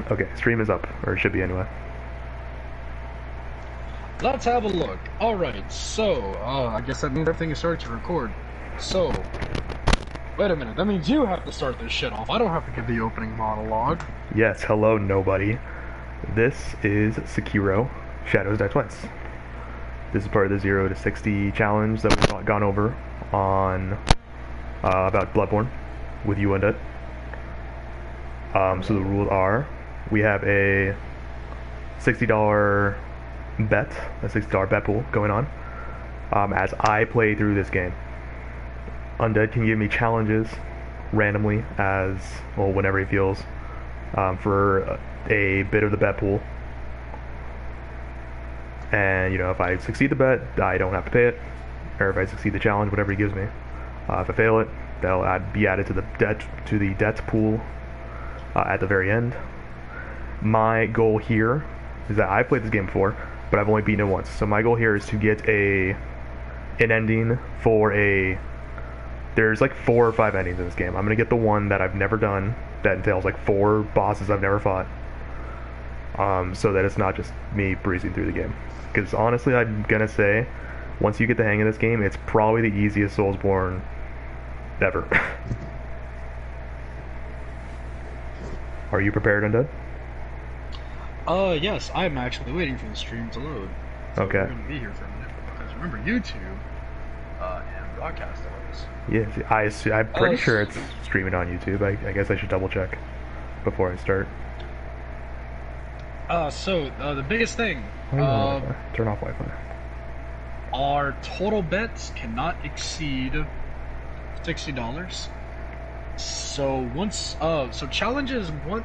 Okay, stream is up, or it should be anyway. Let's have a look. Alright, so, I guess that means everything is starting to record. So, wait a minute, that means you have to start this shit off. I don't have to give the opening monologue. Yes, hello nobody. This is Sekiro, Shadows Die Twice. This is part of the 0 to 60 challenge that we've gone over on, about Bloodborne, with you and it. So the rules are, we have a $60 bet, a $60 bet pool going on, as I play through this game. Undead can give me challenges randomly, as well, whenever he feels, for a bit of the bet pool. And you know, if I succeed the bet, I don't have to pay it, or if I succeed the challenge, whatever he gives me. If I fail it, that'll be added to the debts pool at the very end. My goal here is that I've played this game before, but I've only beaten it once. So my goal here is to get an ending for a... There's like 4 or 5 endings in this game. I'm gonna get the one that I've never done, that entails like 4 bosses I've never fought, so that it's not just me breezing through the game. Because honestly, I'm gonna say, once you get the hang of this game, it's probably the easiest Soulsborne ever. Are you prepared, Undead? Yes, I'm actually waiting for the stream to load. So Okay. we're gonna be here for a minute, because remember, YouTube, and broadcast hours. Yeah, I'm pretty sure it's streaming on YouTube. I guess I should double check before I start. The biggest thing, Turn off Wi-Fi. our total bets cannot exceed $60. So once, so challenges one.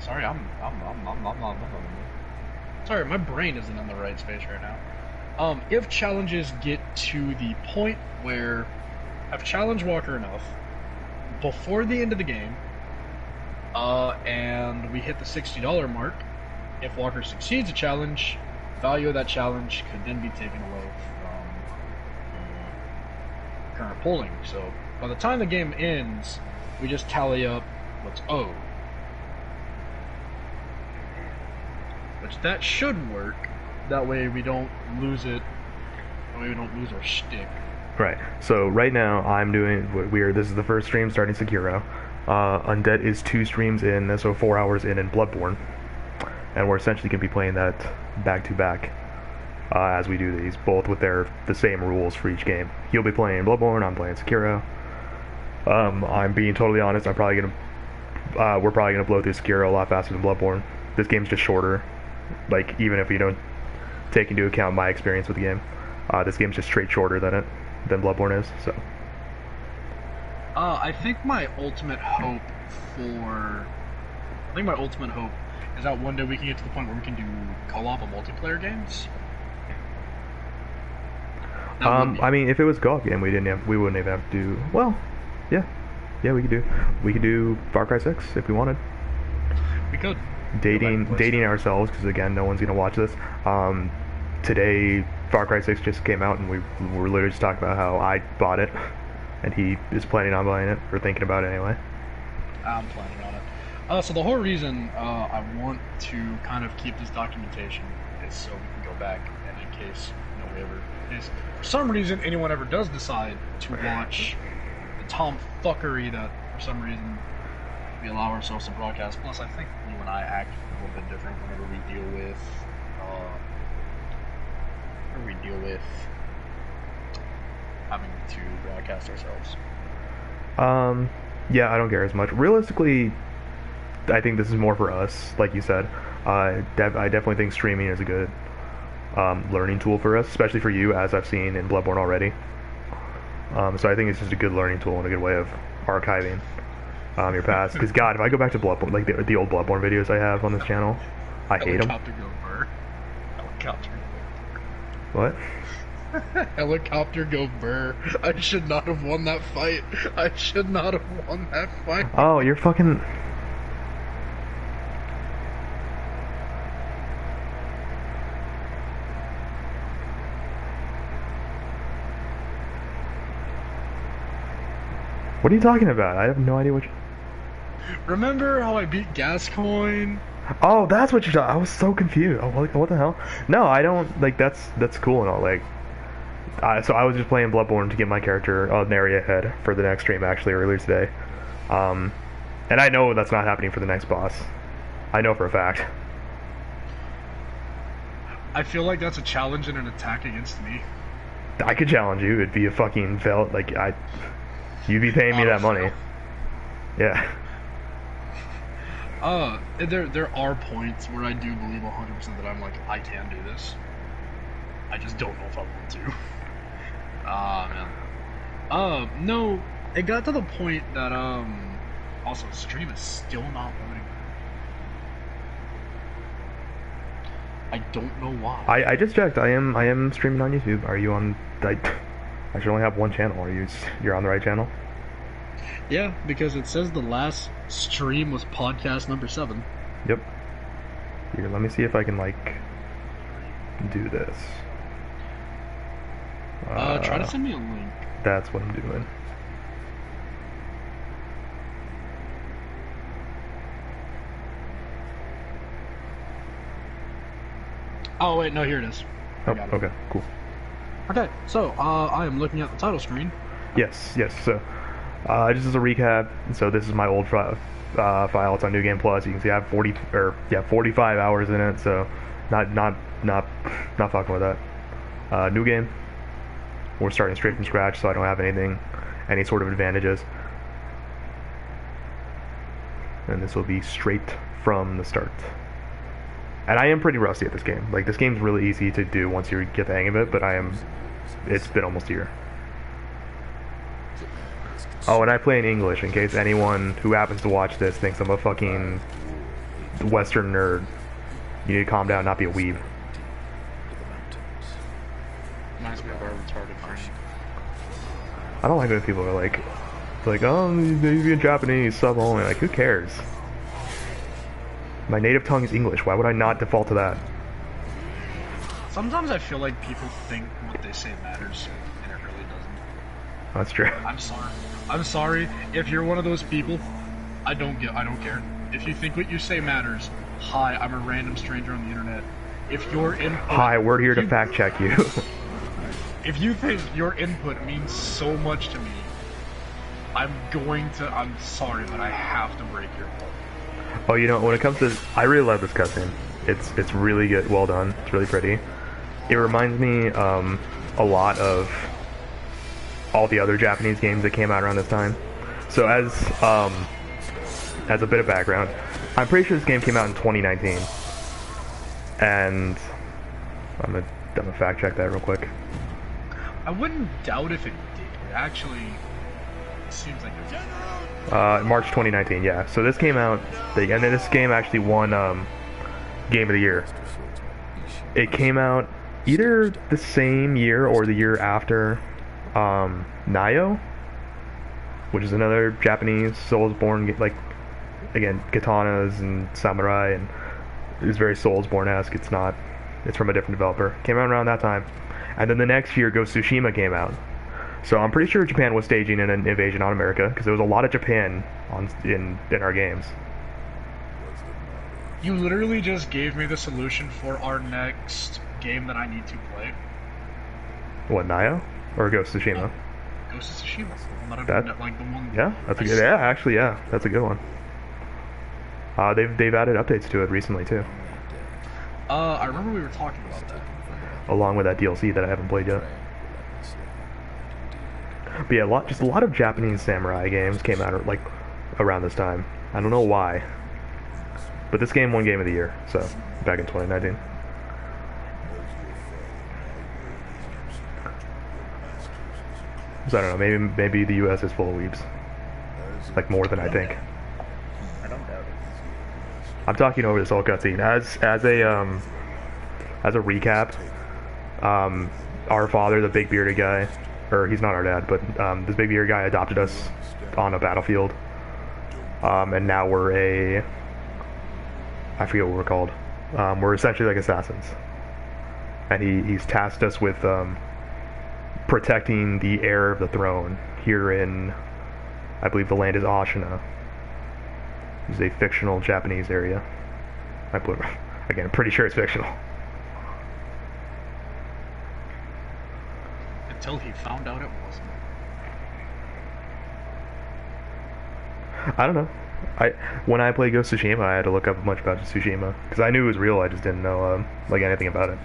Sorry, sorry, my brain isn't in the right space right now. If challenges get to the point where I've challenged Walker enough before the end of the game, and we hit the $60 mark, if Walker succeeds a challenge, value of that challenge could then be taken away from current polling. So by the time the game ends, we just tally up what's owed. Which that should work. That way we don't lose it. That way we don't lose our shtick. Right. So right now I'm doing this is the first stream starting Sekiro. Undead is 2 streams in, so 4 hours in Bloodborne, and we're essentially gonna be playing that back to back as we do these, both with the same rules for each game. He'll be playing Bloodborne, I'm playing Sekiro. I'm being totally honest. We're probably gonna blow through Sekiro a lot faster than Bloodborne. This game's just shorter. Like, even if you don't take into account my experience with the game, this game's just straight shorter than Bloodborne is. So. I think my ultimate hope is that one day we can get to the point where we can do co-op and multiplayer games. I mean, if it was a co-op game, we wouldn't even have to do. Well, yeah, we could do Far Cry 6 if we wanted. We could. Dating ourselves, because again, no one's gonna watch this. Today, Far Cry 6 just came out, and we were literally just talking about how I bought it, and he is planning on buying it, or thinking about it anyway. I'm planning on it. So the whole reason I want to kind of keep this documentation is so we can go back, and in case for some reason anyone ever does decide to watch the tomfuckery that for some reason we allow ourselves to broadcast. Plus, I think you and I act a little bit different whenever we deal with having to broadcast ourselves. Yeah, I don't care as much. Realistically, I think this is more for us, like you said. I definitely think streaming is a good learning tool for us, especially for you, as I've seen in Bloodborne already. So I think it's just a good learning tool and a good way of archiving your past. Because God, if I go back to Bloodborne, like the old Bloodborne videos I have on this channel, I hate them. Helicopter go burr. Helicopter. What? Helicopter go burr. I should not have won that fight. Oh, you're fucking... What are you talking about? I have no idea what you... Remember how I beat Gascoigne Oh, that's what you're talking. I was so confused. Oh, what the hell? No, I don't like. That's cool and all. Like, so I was just playing Bloodborne to get my character an area ahead for the next stream actually earlier today. Um, and I know that's not happening for the next boss. I know for a fact. I feel like that's a challenge and an attack against me. I could challenge you. It'd be a fucking fail. Like you'd be paying me that money. Yeah. There are points where I do believe 100% that I'm like, I can do this. I just don't know if I want to. Man. No, it got to the point that, also, stream is still not loading. I don't know why. I just checked. I am streaming on YouTube. Are you on? I should only have one channel. You're on the right channel? Yeah, because it says the last stream was podcast number 7. Yep. Here, let me see if I can like do this. Try to send me a link. That's what I'm doing. Oh wait, no, here it is. Oh, okay, cool. Okay, so I am looking at the title screen. Yes. So, just as a recap, so this is my old file. It's on New Game Plus. You can see I have 45 hours in it. So, not fucking with that. New game. We're starting straight from scratch, so I don't have any sort of advantages. And this will be straight from the start. And I am pretty rusty at this game. Like, this game's really easy to do once you get the hang of it, but it's been almost a year. Oh, and I play in English, in case anyone who happens to watch this thinks I'm a fucking Western nerd. You need to calm down, not be a weeb. Reminds me of our retarded brain. I don't like when people are like, oh, they speak Japanese, sub only. Like, who cares? My native tongue is English. Why would I not default to that? Sometimes I feel like people think what they say matters, and it really doesn't. That's true. I'm sorry if you're one of those people. I don't care. If you think what you say matters, hi, I'm a random stranger on the internet. If your input, hi, we're here to fact check you. If you think your input means so much to me, I'm sorry, but I have to break your heart. Oh, you know, when it comes to, I really love this cutscene. It's really good, well done. It's really pretty. It reminds me a lot of all the other Japanese games that came out around this time. So as a bit of background, I'm pretty sure this game came out in 2019, and I'm gonna fact check that real quick. I wouldn't doubt if it did. It actually seems like it. March 2019, yeah. So this came out, and then this game actually won Game of the Year. It came out either the same year or the year after Nioh, which is another Japanese Soulsborne, like, again, katanas and samurai, and it's very Soulsborne-esque. It's from a different developer. Came out around that time. And then the next year, Ghost of Tsushima came out. So I'm pretty sure Japan was staging an invasion on America, because there was a lot of Japan in our games. You literally just gave me the solution for our next game that I need to play. What, Nioh? Or Ghost of Tsushima? Ghost of Tsushima. Like the one. Yeah, that's a good. Yeah, actually, yeah, that's a good one. They've added updates to it recently too. I remember we were talking about that. Along with that DLC that I haven't played yet. But yeah, just a lot of Japanese samurai games came out like around this time. I don't know why, but this game won Game of the Year, so back in 2019. So I don't know. Maybe the U.S. is full of weebs, like more than I think. I don't doubt it. I'm talking over this whole cutscene as a recap. Our father, the big bearded guy, or he's not our dad, but this big bearded guy adopted us on a battlefield, and now I forget what we're called. We're essentially like assassins, and he's tasked us with protecting the heir of the throne here in, I believe the land is Ashina. It's a fictional Japanese area. Again, I'm pretty sure it's fictional. Until he found out it wasn't. I don't know. When I played Ghost of Tsushima, I had to look up much about Tsushima because I knew it was real. I just didn't know like anything about it.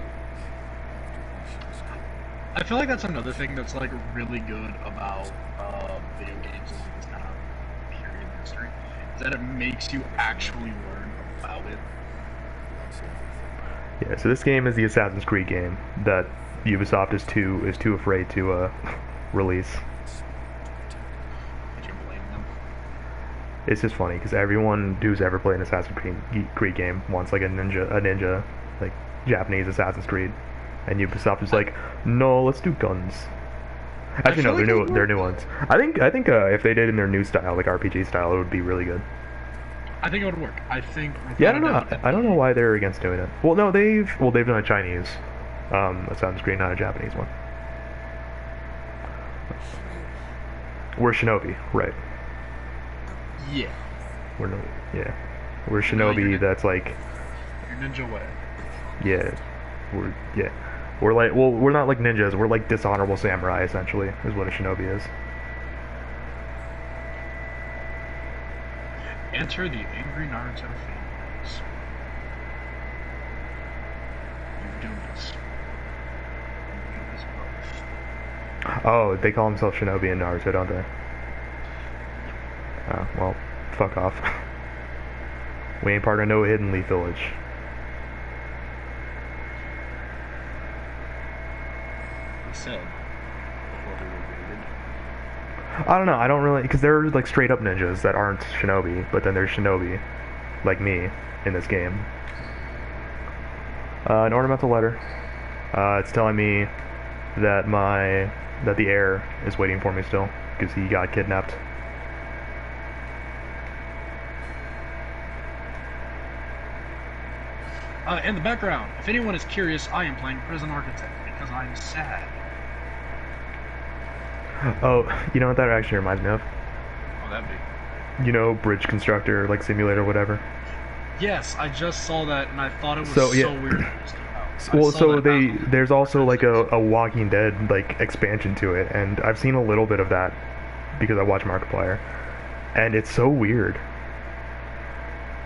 I feel like that's another thing that's like really good about video games and like this kind of period in history, is that it makes you actually learn about it. Yeah. So this game is the Assassin's Creed game that Ubisoft is too afraid to release. Did you blame them? It's just funny because everyone who's ever played an Assassin's Creed game wants like a ninja, like Japanese Assassin's Creed, and Ubisoft is like, no, let's do guns. Actually, no, they're new ones. I think if they did it in their new style, like RPG style, it would be really good. I think it would work. I think. Yeah, I don't know why they're against doing it. Well, no, they've done a Chinese Assassin's Creed, not a Japanese one. We're Shinobi, right? Yeah. We're Shinobi. That's like. Your ninja way. Yeah. We're like, well, we're not like ninjas. We're like dishonorable samurai, essentially, is what a shinobi is. Enter the angry Naruto fanboys. You've done this. You've done this both. Oh, they call themselves Shinobi in Naruto, don't they? Oh, well, fuck off. We ain't part of no Hidden Leaf Village. He said before we were raided. I don't know, I don't really, because they're like straight up ninjas that aren't Shinobi, but then there's Shinobi, like me, in this game. An ornamental letter. It's telling me that the heir is waiting for me still, because he got kidnapped. In the background, if anyone is curious, I am playing Prison Architect because I'm sad. Oh, you know what that actually reminds me of? Oh, that'd be. You know, Bridge Constructor, like simulator, whatever. Yes, I just saw that and I thought it was so weird. When it just came out. Well, so there's also like a Walking Dead like expansion to it, and I've seen a little bit of that because I watch Markiplier, and it's so weird.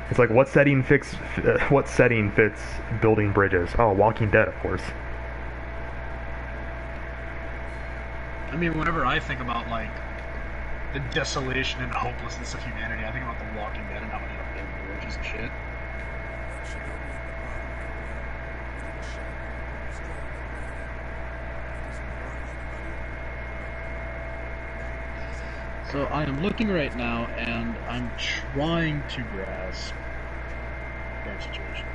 It's like what setting fits building bridges? Oh, Walking Dead, of course. I mean, whenever I think about like the desolation and hopelessness of humanity, I think about The Walking Dead and how many build bridges and shit. So I am looking right now, and I'm trying to grasp their situation.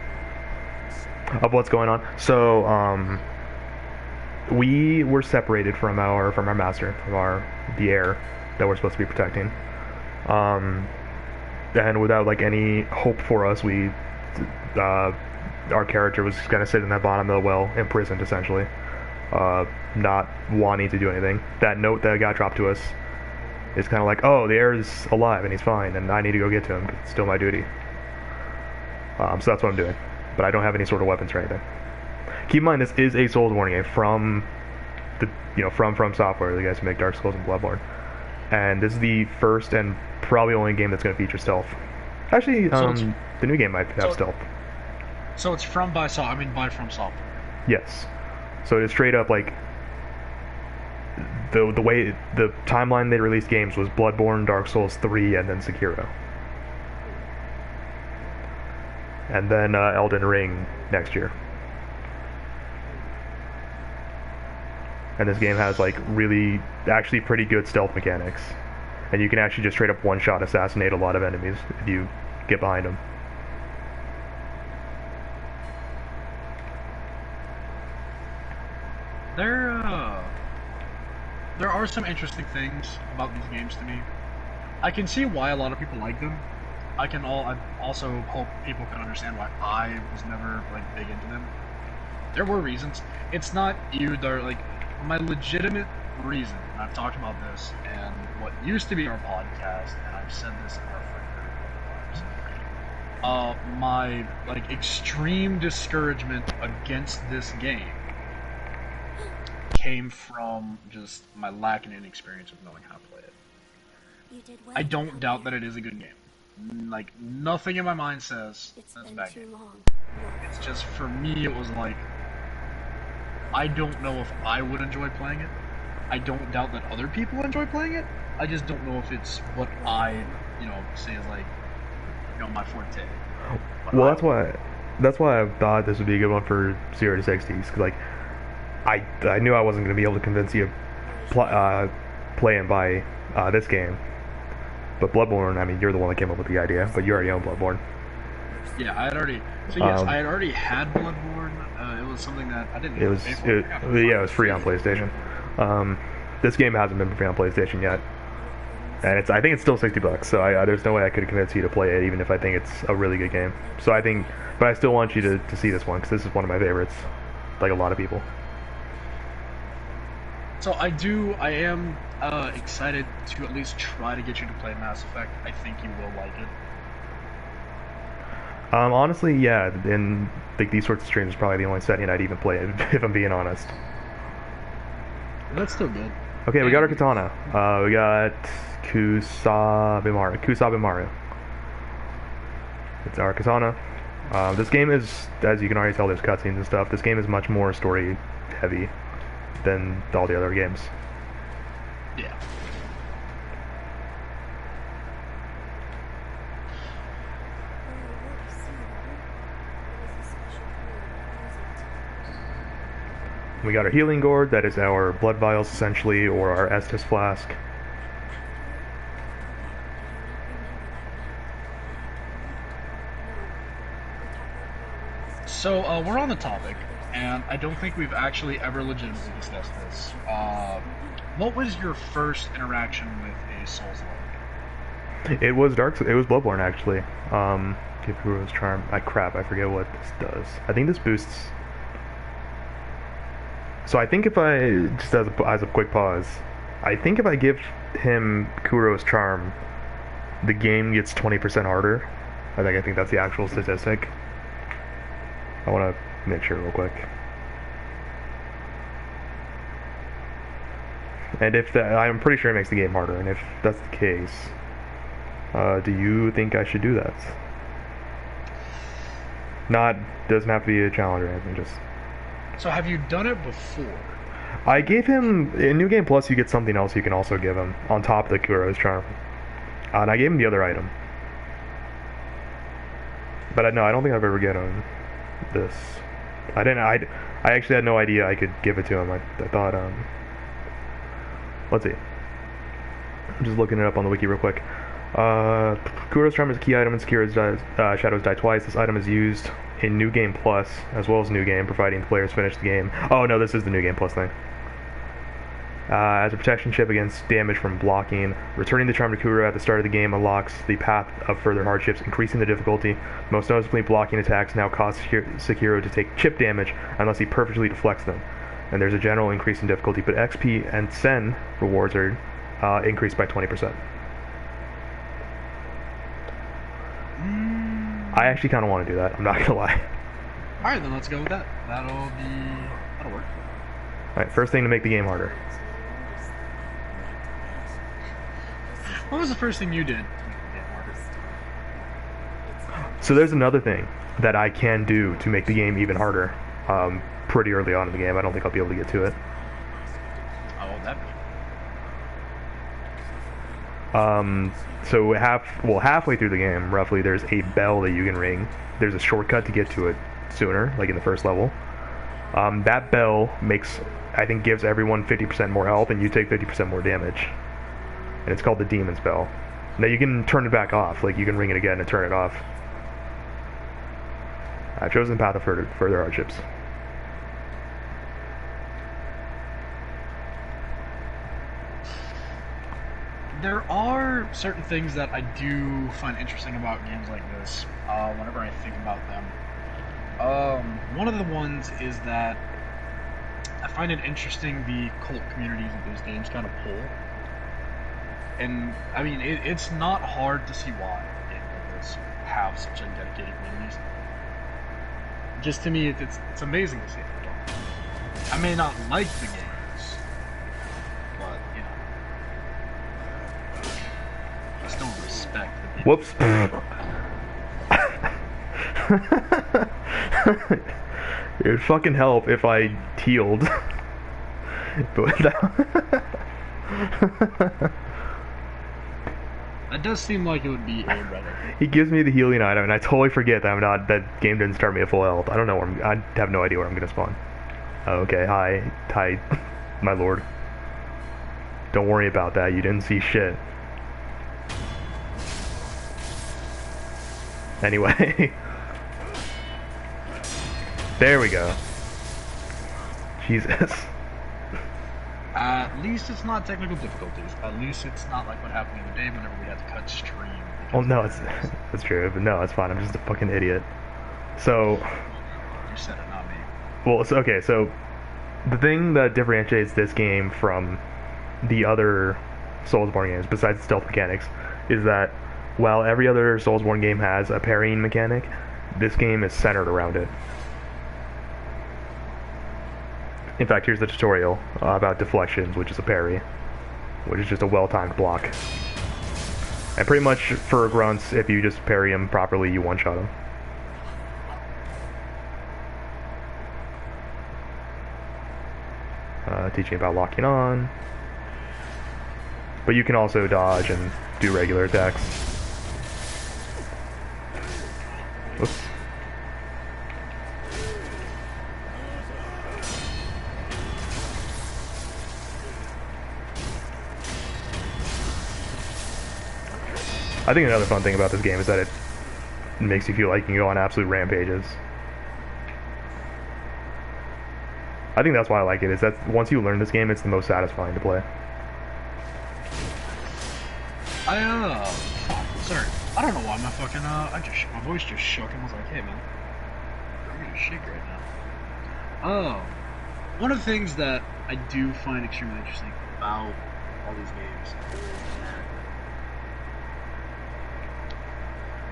Of what's going on. So, we were separated from our master, the heir that we're supposed to be protecting. And without like any hope for us, our character was gonna sit in that bottom of the well, imprisoned essentially, not wanting to do anything. That note that got dropped to us is kind of like, oh, the heir is alive and he's fine, and I need to go get to him. It's still my duty. So that's what I'm doing. But I don't have any sort of weapons or anything. Keep in mind, this is a Soulsborne game from From Software, the guys who make Dark Souls and Bloodborne. And this is the first and probably only game that's going to feature stealth. Actually, the new game might have stealth. So it's by From Software. Yes. So it's straight up like the way the timeline they released games was Bloodborne, Dark Souls 3, and then Sekiro. And then Elden Ring next year. And this game has like actually pretty good stealth mechanics. And you can actually just straight up one-shot assassinate a lot of enemies if you get behind them. There are some interesting things about these games to me. I can see why a lot of people like them. I also hope people can understand why I was never like big into them. There were reasons. It's not either like my legitimate reason, and I've talked about this and what used to be our podcast, and I've said this in our friend group a couple times. my like extreme discouragement against this game came from just my lack and inexperience of knowing how to play it. You did well I to don't come doubt here. that it is a good game. Like nothing in my mind says It's that's a been bad too game. long. It's just for me, it was like I don't know if I would enjoy playing it. I don't doubt that other people enjoy playing it. I just don't know if it's what I, say is like, my forte. Well, that's why I thought this would be a good one for 0 to 60s. Cause like, I knew I wasn't going to be able to convince you to play and buy this game. But Bloodborne, I mean, you're the one that came up with the idea, but you already own Bloodborne. Yeah, I had already. So yes, I had already had Bloodborne. It was something that I didn't. It was, yeah, it was free on PlayStation. This game hasn't been free on PlayStation yet, and I think it's still $60. So there's no way I could convince you to play it, even if I think it's a really good game. So but I still want you to see this one because this is one of my favorites, like a lot of people. So I am excited to at least try to get you to play Mass Effect. I think you will like it. Honestly, yeah, in like these sorts of streams is probably the only setting I'd even play it, if I'm being honest. That's still good. Okay, we got our katana. We got Kusabimaru. It's our katana. This game is, as you can already tell, there's cutscenes and stuff. This game is much more story heavy than all the other games. Yeah. We got our healing gourd, that is our blood vials essentially, or our Estus flask. So we're on the topic, and I don't think we've actually ever legitimately discussed this. What was your first interaction with a Souls-like? It was Bloodborne actually. Give Kuro's charm. Crap, I forget what this does. I think this boosts. So I think if I, just as a quick pause, I think if I give him Kuro's charm, the game gets 20% harder. I think that's the actual statistic. I want to make sure real quick. And if that, I'm pretty sure it makes the game harder, and if that's the case, do you think I should do that? Doesn't have to be a challenge or anything, just... So have you done it before? I gave him, in New Game Plus you get something else you can also give him, on top of the Kuro's charm. And I gave him the other item. But no, I don't think I've ever given him this. I actually had no idea I could give it to him. I thought, let's see. I'm just looking it up on the wiki real quick. Kuro's charm is a key item in Sekiro's Shadows Die Twice. This item is used in New Game Plus, as well as New Game, providing the players finish the game. Oh no, this is the New Game Plus thing. As a protection chip against damage from blocking, returning the charm to Kuro at the start of the game unlocks the path of further hardships, increasing the difficulty. Most noticeably, blocking attacks now cause Sekiro to take chip damage unless he perfectly deflects them. And there's a general increase in difficulty, but XP and Sen rewards are increased by 20%. I actually kind of want to do that, I'm not gonna lie. Alright, then let's go with that. That'll work. Alright, first thing to make the game harder. What was the first thing you did? So there's another thing that I can do to make the game even harder. Pretty early on in the game, I don't think I'll be able to get to it. How would that be? So halfway through the game, roughly, there's a bell that you can ring. There's a shortcut to get to it sooner, like in the first level. That bell gives everyone 50% more health, and you take 50% more damage. And it's called the Demon's Bell. Now you can turn it back off, like you can ring it again and turn it off. I've chosen the path of further hardships. There are certain things that I do find interesting about games like this, whenever I think about them. One of the ones is that I find it interesting the cult communities that those games kind of pull. And, I mean, it's not hard to see why a game like this have such a dedicated communities. Just to me, it's amazing to see it. I may not like the games, but you know, I still respect the people. Whoops. It would fucking help if I healed. But without... That does seem like it would be a better. He gives me the healing item, and I totally forget that that game didn't start me at full health. I don't know where I have no idea where I'm gonna spawn. Oh, okay, hi, my lord. Don't worry about that. You didn't see shit. Anyway, there we go. Jesus. At least it's not technical difficulties. At least it's not like what happened the other day whenever we had to cut stream. Well, no, that's true, but no, it's fine. I'm just a fucking idiot. So. You said it, not me. Well, it's okay. So, the thing that differentiates this game from the other Soulsborne games, besides stealth mechanics, is that while every other Soulsborne game has a parrying mechanic, this game is centered around it. In fact, here's the tutorial about deflections, which is a parry, which is just a well-timed block. And pretty much for grunts, if you just parry him properly, you one-shot him. Teaching about locking on. But you can also dodge and do regular attacks. Oops. I think another fun thing about this game is that it makes you feel like you can go on absolute rampages. I think that's why I like it, is that once you learn this game, it's the most satisfying to play. Sorry. I don't know why my fucking, my voice just shook and was like, hey man, I'm gonna shake right now. One of the things that I do find extremely interesting about all these games is that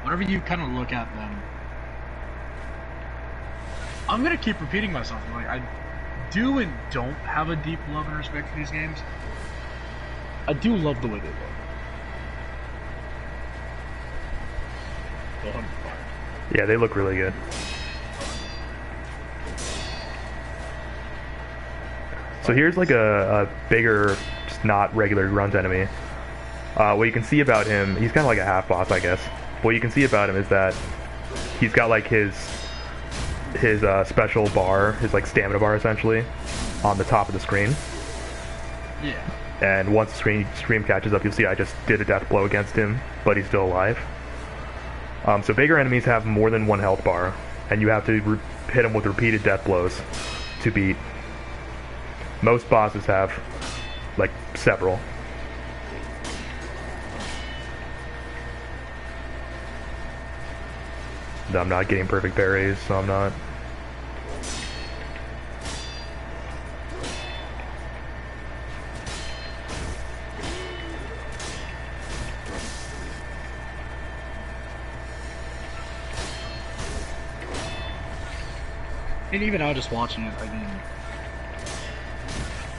whenever you kind of look at them, I'm gonna keep repeating myself. Like, I do and don't have a deep love and respect for these games. I do love the way they look. Yeah, they look really good. So here's like a bigger, just not regular grunt enemy. What you can see about him, he's kind of like a half boss, I guess. What you can see about him is that he's got like his special bar, his like stamina bar essentially, on the top of the screen. Yeah. And once the screen catches up, you'll see I just did a death blow against him, but he's still alive. So bigger enemies have more than one health bar, and you have to hit them with repeated death blows to beat. Most bosses have like several. I'm not getting perfect parries, so I'm not. And even now, just watching it, I mean,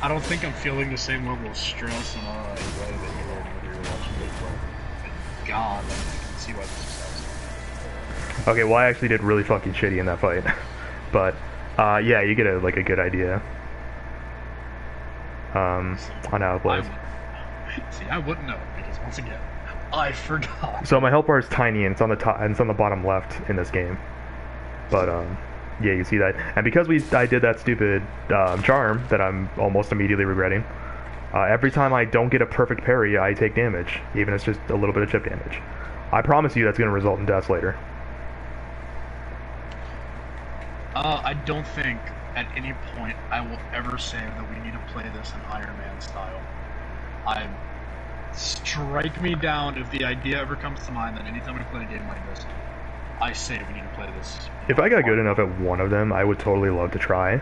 I don't think I'm feeling the same level of stress and anxiety that you were whenever you were watching it. But God, I can see why this is happening. Okay, well I actually did really fucking shitty in that fight, but yeah, you get a good idea on how it plays. See, I wouldn't know because once again, I forgot. So my health bar is tiny and it's on the top and it's on the bottom left in this game, but yeah, you see that. And because I did that stupid charm that I'm almost immediately regretting, every time I don't get a perfect parry, I take damage, even if it's just a little bit of chip damage. I promise you that's going to result in deaths later. I don't think at any point I will ever say that we need to play this in Iron Man style. Strike me down if the idea ever comes to mind that anytime we play a game like this, I say we need to play this. If I got good enough at one of them, I would totally love to try.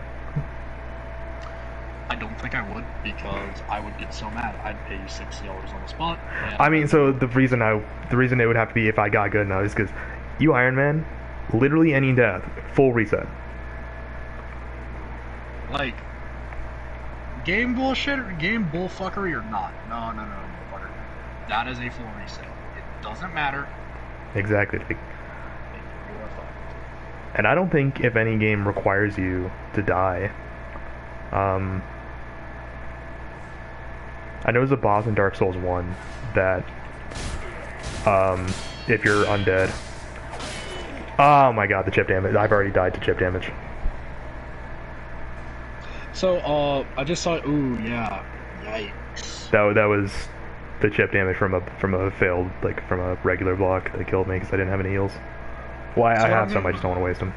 I don't think I would, because I would get so mad. I'd pay you $60 on the spot. I mean, so the reason it would have to be if I got good enough is because You Iron Man, literally any death, full reset. Like, game bullshit, or game bullfuckery or not? No, motherfucker. That is a full reset. It doesn't matter. Exactly. You are fucked. And I don't think if any game requires you to die. I know there's a boss in Dark Souls 1 that, if you're undead. Oh my god, the chip damage. I've already died to chip damage. So, I just saw. Ooh, yeah. Yikes. That was the chip damage from a failed, like, from a regular block that killed me because I didn't have any heals. Well, I have some, I just don't want to waste them.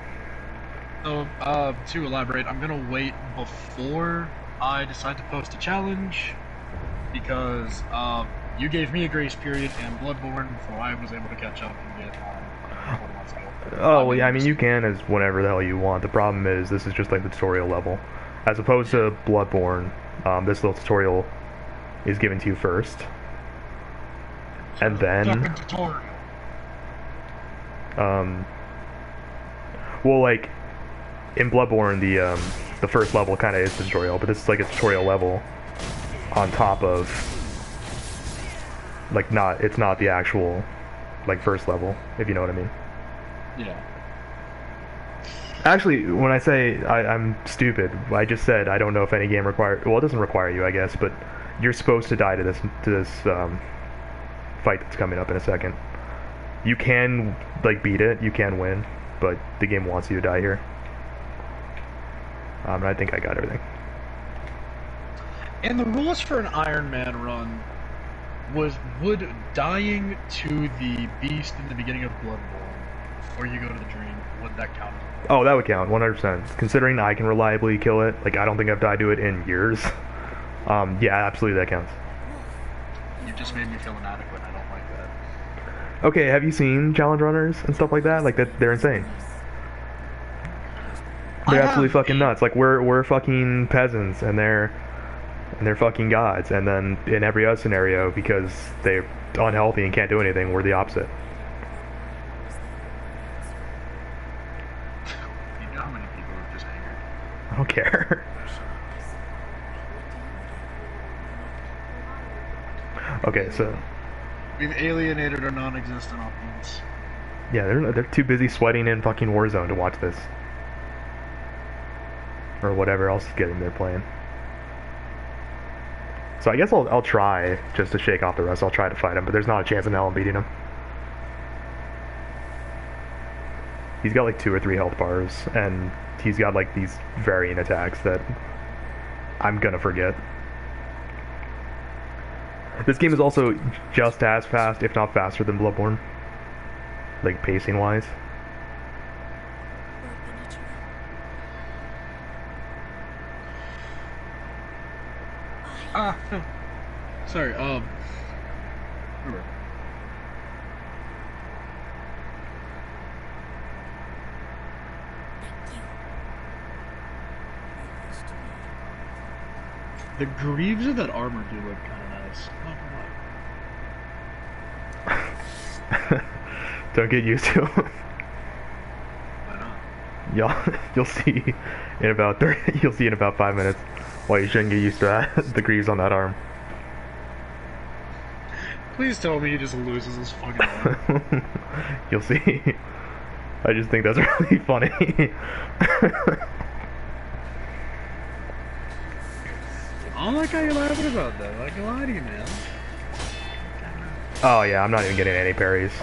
So, to elaborate, I'm gonna wait before I decide to post a challenge, because, you gave me a grace period in Bloodborne before I was able to catch up and get on 4 months ago. Oh, well, yeah, I mean, you can as whenever the hell you want. The problem is, this is just like the tutorial level. As opposed to Bloodborne, this little tutorial is given to you first. And then... tutorial. Well, like, in Bloodborne, the first level kind of is the tutorial, but this is like a tutorial level on top of, like, it's not the actual, like, first level, if you know what I mean. Yeah. Actually, when I say I'm stupid, I just said I don't know if any game well, it doesn't require you, I guess, but you're supposed to die to this fight that's coming up in a second. You can, like, beat it, you can win, but the game wants you to die here. And I think I got everything. And the rules for an Iron Man run would dying to the beast in the beginning of Bloodborne, where you go to the dream, would that count? Oh, that would count, 100%. Considering I can reliably kill it, like, I don't think I've died to it in years. Yeah, absolutely that counts. You just made me feel inadequate, I don't like that. Okay, have you seen challenge runners and stuff like that? Like, they're insane. They're absolutely fucking nuts. Like, we're fucking peasants, and they're fucking gods. And then in every other scenario, because they're unhealthy and can't do anything, we're the opposite. You know how many people are just angry? I don't care. Okay, so we've alienated our non-existent opponents. Yeah, they're too busy sweating in fucking Warzone to watch this. Or whatever else game they're playing. So I guess I'll try just to shake off the rest. I'll try to fight him, but there's not a chance in hell I'm beating him. He's got like 2 or 3 health bars, and he's got like these varying attacks that I'm gonna forget. This game is also just as fast, if not faster, than Bloodborne. Like, pacing-wise. No. Sorry, remember. The greaves of that armor do look kind of nice. Not gonna lie. Don't get used to them. Why not? You'll see in about 5 minutes why you shouldn't get used to that. The greaves on that arm. Please tell me he just loses his fucking arm. You'll see. I just think that's really funny. I don't like how you're laughing about that. I can lie to you, man. Oh yeah, I'm not even getting any parries.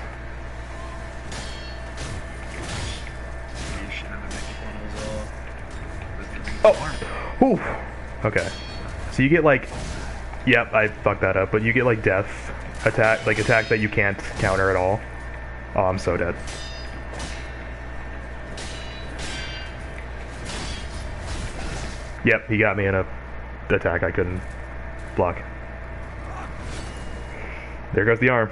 Oh! Ooh! Okay. So you get like... Yep, I fucked that up, but you get like death attack, like attacks that you can't counter at all. Oh, I'm so dead. Yep, he got me in a attack I couldn't block. There goes the arm.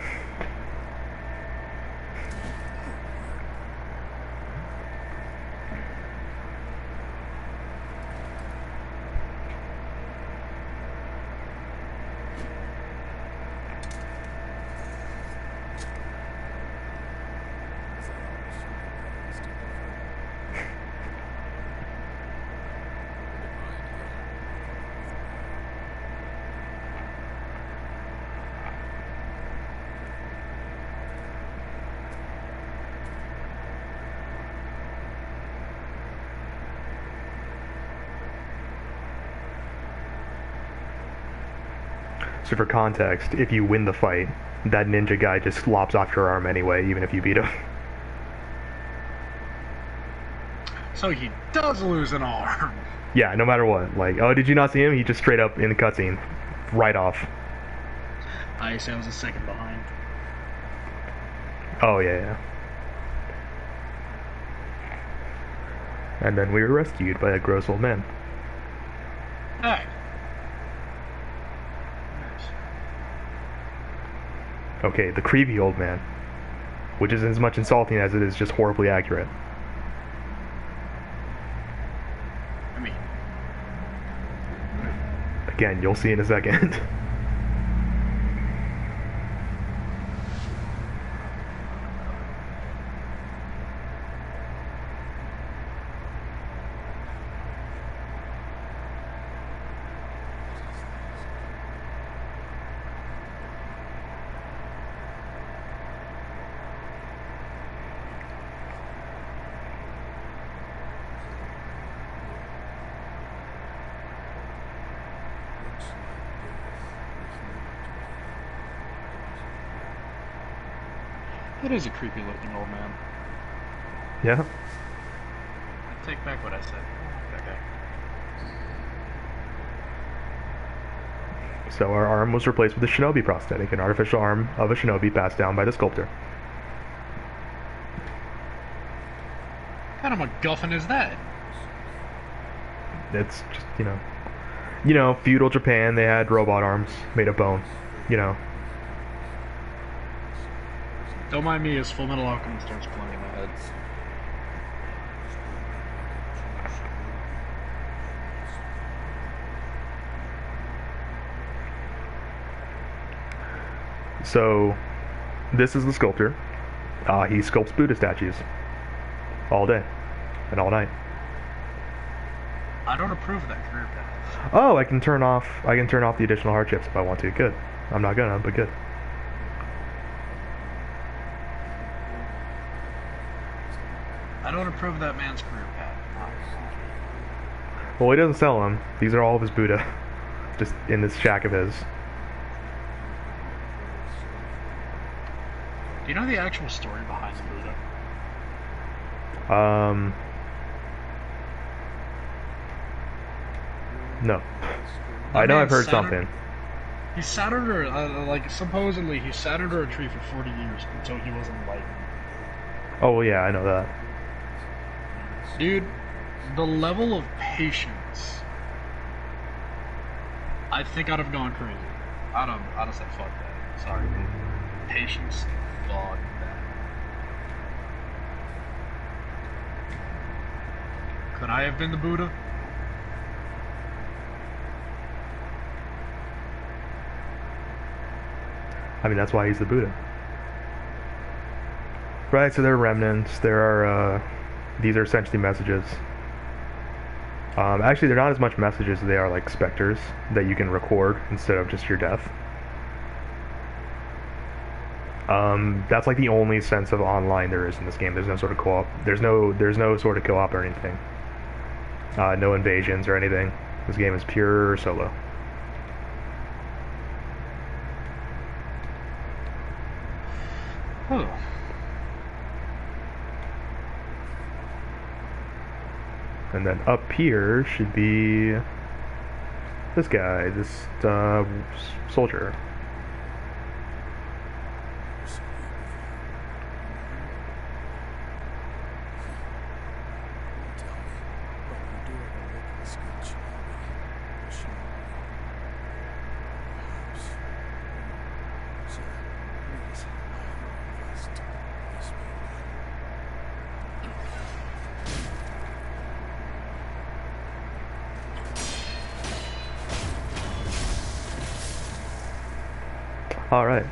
So for context, if you win the fight, that ninja guy just lops off your arm anyway, even if you beat him. So he does lose an arm. Yeah, no matter what. Like, oh, did you not see him? He just straight up in the cutscene, right off. I say I was a second behind. Oh yeah, yeah. And then we were rescued by a gross old man. Hey. Okay, the creepy old man, which isn't as much insulting as it is just horribly accurate. I mean, Again, you'll see in a second. it is a creepy looking old man. Yeah. I take back what I said. Okay. So our arm was replaced with a shinobi prosthetic, an artificial arm of a shinobi passed down by the sculptor. What kind of MacGuffin is that? It's just, feudal Japan, they had robot arms made of bone, Don't mind me as Full Metal Alchemist starts playing in my head. So, this is the sculptor. He sculpts Buddha statues all day and all night. I don't approve of that career path. Oh, I can turn off the additional hardships if I want to. Good. I'm not gonna, but good. I don't approve of that man's career path. Well, he doesn't sell them. These are all of his Buddha, just in this shack of his. Do you know the actual story behind the Buddha? No. That I know I've man heard something. He sat under, supposedly he sat under a tree for 40 years until he was enlightened. Oh, well, yeah, I know that. Dude, the level of patience, I think I'd have gone crazy. I'd have said, fuck that. Sorry, man. Patience, fuck that. Could I have been the Buddha? I mean, that's why he's the Buddha. Right, so there are remnants. There are, these are essentially messages. Actually, they're not as much messages as they are like specters that you can record instead of just your death. That's like the only sense of online there is in this game. There's no sort of co-op. There's no sort of co-op or anything. No invasions or anything. This game is pure solo. Oh. And then up here should be this guy, this soldier. All right.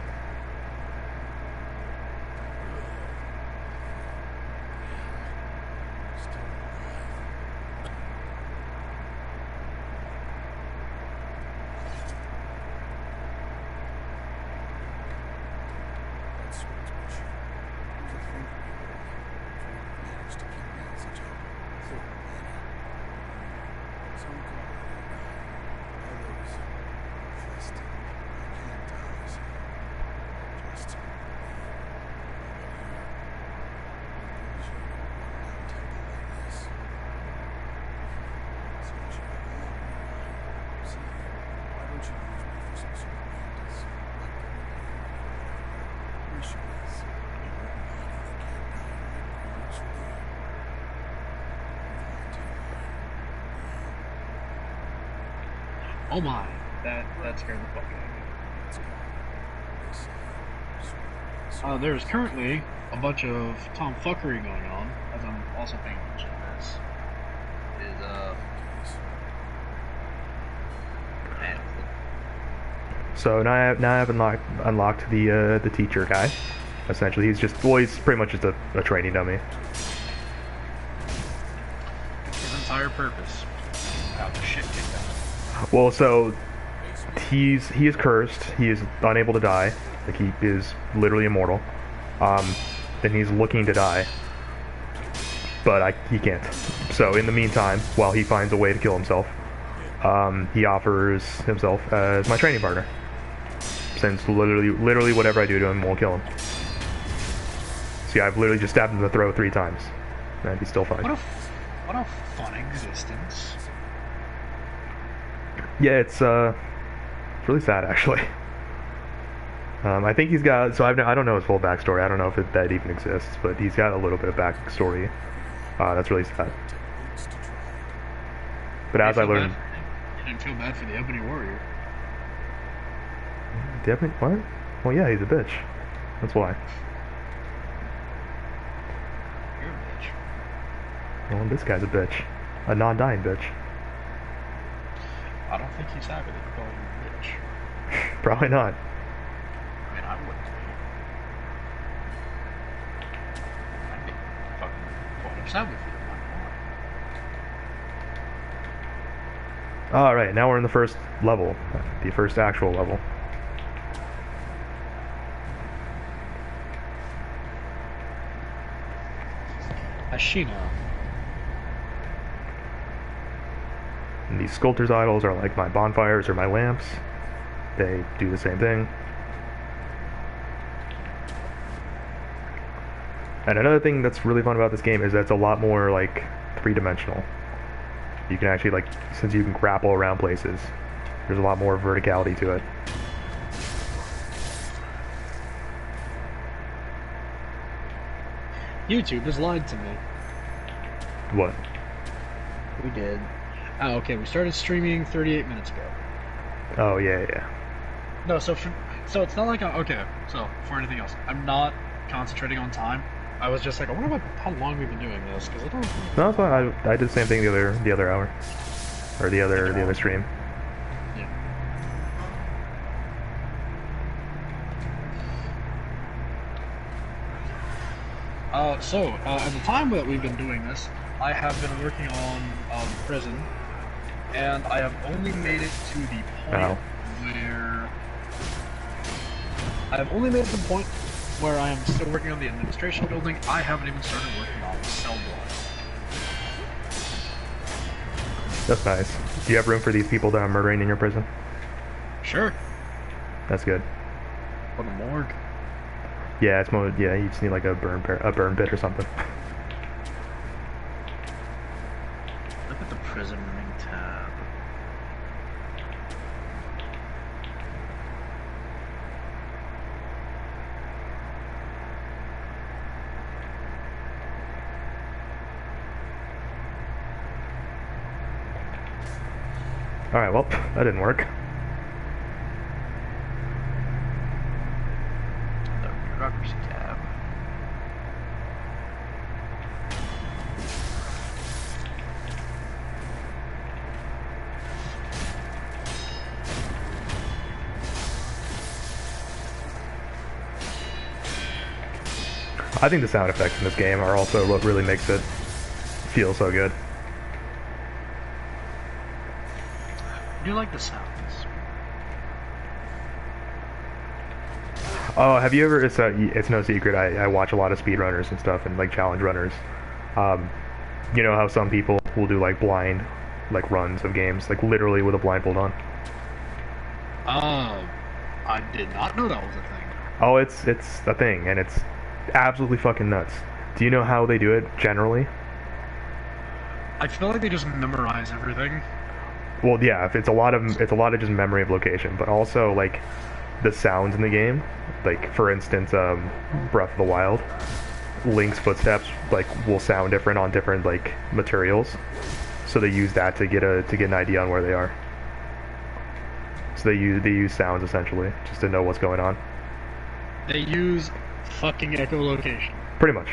Oh my, that scared the fuck out of me. There's currently a bunch of tomfuckery going on, as I'm also paying attention to this. Man, So now I've unlocked the teacher guy. Essentially, he's pretty much just a training dummy. his entire purpose. Have the shit kicked out. Well, so he is cursed. He is unable to die. Like he is literally immortal. And he's looking to die, but he can't. So in the meantime, while he finds a way to kill himself, he offers himself as my training partner. Since literally whatever I do to him won't kill him. See, I've literally just stabbed him in the throat 3 times, and he's still fine. What a fun existence. Yeah, it's really sad actually. I think he's got, so I don't know his full backstory. I don't know if that even exists, but he's got a little bit of backstory. That's really sad. But as I learned, you didn't feel bad for the Ebony Warrior. the Ebony, what? Well, yeah, he's a bitch. That's why. You're a bitch. Well, this guy's a bitch, a non-dying bitch. I don't think he's happy that you call him a bitch. Probably not. I mean, I wouldn't be. I'd be fucking quite upset with you. Alright, now we're in the first level. The first actual level. Ashina. And these sculptor's idols are like my bonfires or my lamps. They do the same thing. And another thing that's really fun about this game is that it's a lot more like 3-dimensional. You can actually, like, since you can grapple around places, there's a lot more verticality to it. YouTube has lied to me. What? We did. Oh, okay, we started streaming 38 minutes ago. Oh, yeah. No, so it's not like okay. So for anything else, I'm not concentrating on time. I was just like, I wonder how long we've been doing this because I don't. No, that's fine. I did the same thing the other hour, or the other stream. Yeah. At the time that we've been doing this, I have been working on prison, and I have only made it to the point where I am still working on the administration building. I haven't even started working on the cell block. That's nice. Do you have room for these people that I'm murdering in your prison? Sure. That's good. For the morgue. Yeah, it's more. Yeah, you just need like a burn pit or something. Look at the prison running tab. Alright, well, that didn't work. The bureaucracy tab. I think the sound effects in this game are also what really makes it feel so good. I do like the sounds. Oh, have you ever? It's no secret. I watch a lot of speedrunners and stuff, and like challenge runners. You know how some people will do like blind, like runs of games, like literally with a blindfold on. I did not know that was a thing. Oh, it's a thing, and it's absolutely fucking nuts. Do you know how they do it generally? I feel like they just memorize everything. Well, yeah, it's a lot of just memory of location, but also like the sounds in the game. Like for instance, Breath of the Wild, Link's footsteps like will sound different on different like materials, so they use that to get an idea on where they are. So they use sounds essentially just to know what's going on. They use fucking echolocation. Pretty much.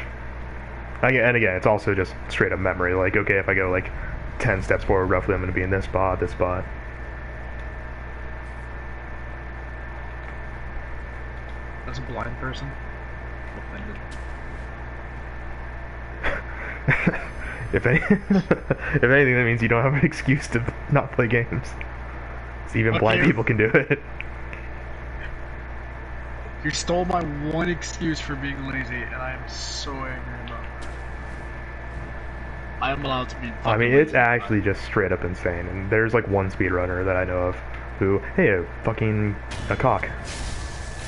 And again, it's also just straight up memory. Like, okay, if I go like 10 steps forward, roughly, I'm going to be in this spot, this spot. As a blind person, if anything, that means you don't have an excuse to not play games. So even blind people can do it. You stole my one excuse for being lazy, and I am so angry about that. I am allowed to be. I mean, it's actually just straight up insane. And there's like one speedrunner that I know of who, hey, a cock.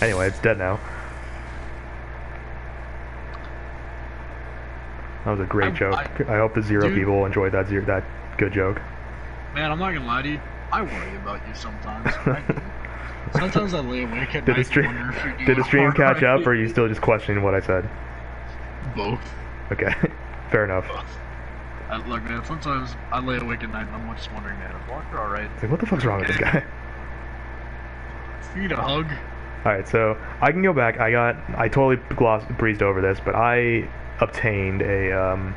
Anyway, it's dead now. That was a great joke. I hope the zero people enjoyed that good joke. Man, I'm not gonna lie to you. I worry about you sometimes. Sometimes I lay awake at night and wonder if you're doing Did the stream catch right. up, or are you still just questioning what I said? Both. Okay, fair enough. Look, man, sometimes I lay awake at night and I'm just wondering, man, is Walker alright? Like, what the fuck's wrong with this guy? You need a hug? Alright, so I can go back. I totally breezed over this, but I obtained a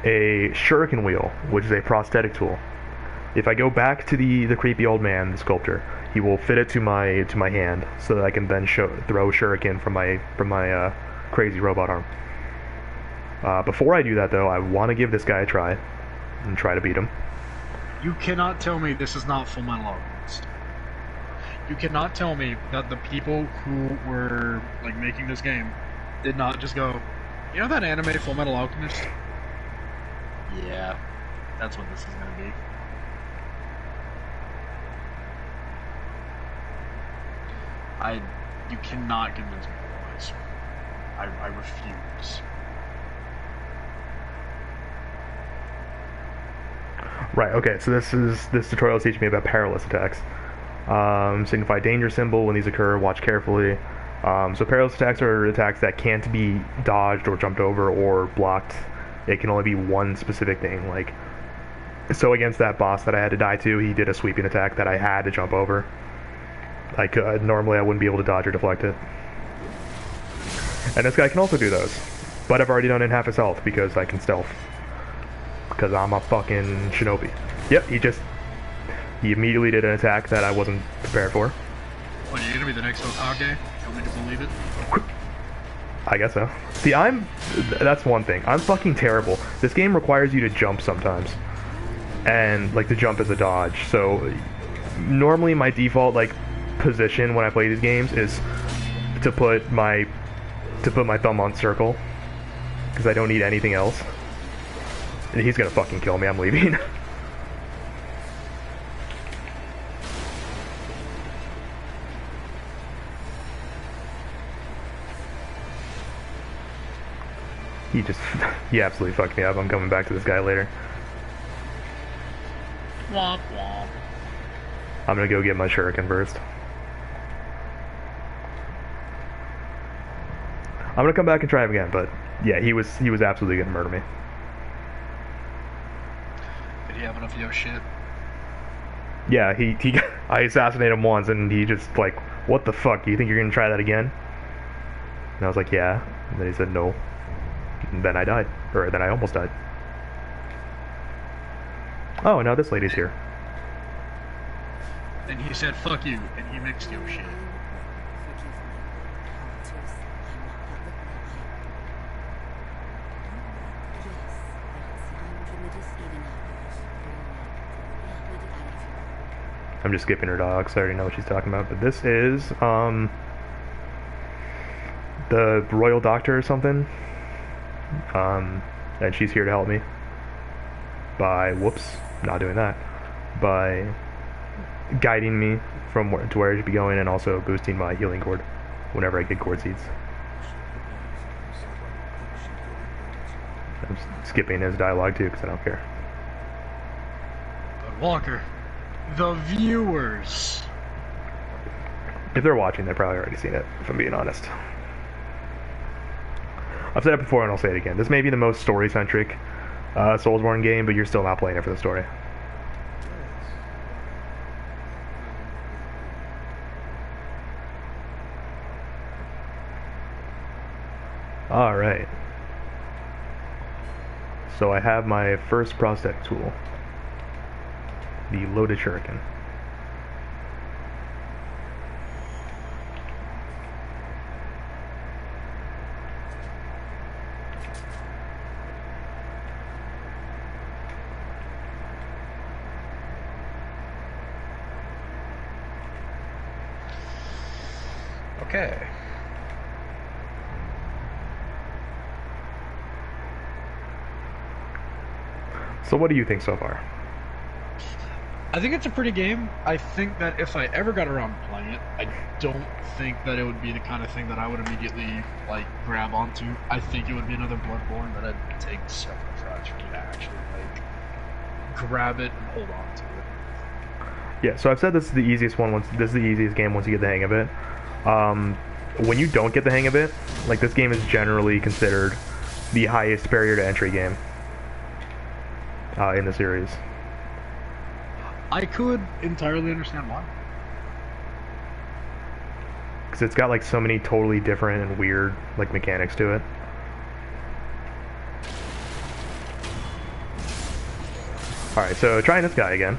shuriken wheel, which is a prosthetic tool. If I go back to the creepy old man, the sculptor, he will fit it to my hand, so that I can then throw shuriken from my crazy robot arm. Before I do that, though, I want to give this guy a try and try to beat him. You cannot tell me this is not Full Metal Alchemist. You cannot tell me that the people who were like making this game did not just go, you know that anime Full Metal Alchemist? Yeah, that's what this is gonna be. You cannot convince me otherwise. I refuse. Right, okay, so this tutorial is teaching me about perilous attacks. Signify danger symbol when these occur, watch carefully. So perilous attacks are attacks that can't be dodged or jumped over or blocked. It can only be one specific thing, like, so against that boss that I had to die to, he did a sweeping attack that I had to jump over. Like, normally I wouldn't be able to dodge or deflect it. And this guy can also do those. But I've already done it in half his health because I can stealth. Because I'm a fucking shinobi. Yep, he immediately did an attack that I wasn't prepared for. What, are you gonna be the next Hokage? You want me to believe it? I guess so. See, that's one thing. I'm fucking terrible. This game requires you to jump sometimes. And, like, the jump is a dodge. So, normally my default, like, position when I play these games is to put my thumb on circle. Because I don't need anything else. And he's gonna fucking kill me, I'm leaving. He absolutely fucked me up. I'm coming back to this guy later. Womp womp. I'm gonna go get my shuriken first. I'm gonna come back and try him again, but yeah, he was absolutely gonna murder me. Did he have enough of your shit? Yeah, I assassinated him once, and he just like, what the fuck? You think you're gonna try that again? And I was like, yeah. And then he said no. And then I died, or then I almost died. Oh, now this lady's here. And he said, fuck you, and he mixed your shit. I'm just skipping her dog, so I already know what she's talking about. But this is, the royal doctor or something. And she's here to help me. By, whoops, not doing that. By guiding me from to where I should be going, and also boosting my healing cord whenever I get cord seeds. I'm skipping his dialogue too, because I don't care. But Walker, the viewers. If they're watching, they've probably already seen it, if I'm being honest. I've said it before and I'll say it again. This may be the most story-centric Soulsborne game, but you're still not playing it for the story. Alright. So I have my first prosthetic tool. The loaded shuriken. Okay. So what do you think so far? I think it's a pretty game. I think that if I ever got around to playing it, I don't think that it would be the kind of thing that I would immediately like grab onto. I think it would be another Bloodborne that I'd take several tries for me to actually like grab it and hold on to it. Yeah, so I've said this is the easiest one. This is the easiest game once you get the hang of it. When you don't get the hang of it, like this game is generally considered the highest barrier to entry game in the series. I could entirely understand why. Because it's got like so many totally different and weird like mechanics to it. Alright, so trying this guy again.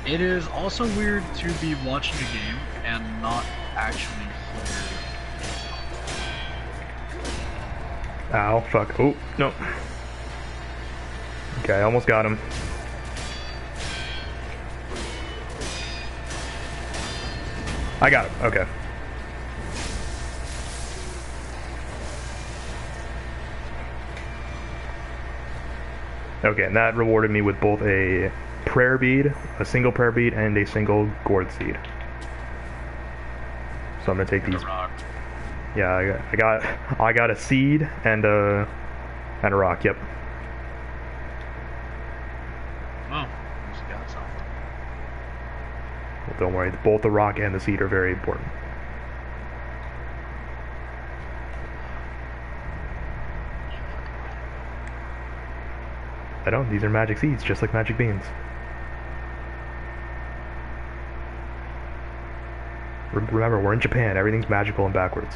It is also weird to be watching a game and not actually hear. Ow, fuck. Oh, no. Okay, I almost got him. I got him, okay. Okay, and that rewarded me with both a prayer bead, a single prayer bead, and a single gourd seed. So I'm gonna take these. Yeah, I got a seed and a rock. Yep. Oh, just got something. Well, don't worry, both the rock and the seed are very important. I don't. These are magic seeds, just like magic beans. Remember, we're in Japan. Everything's magical and backwards.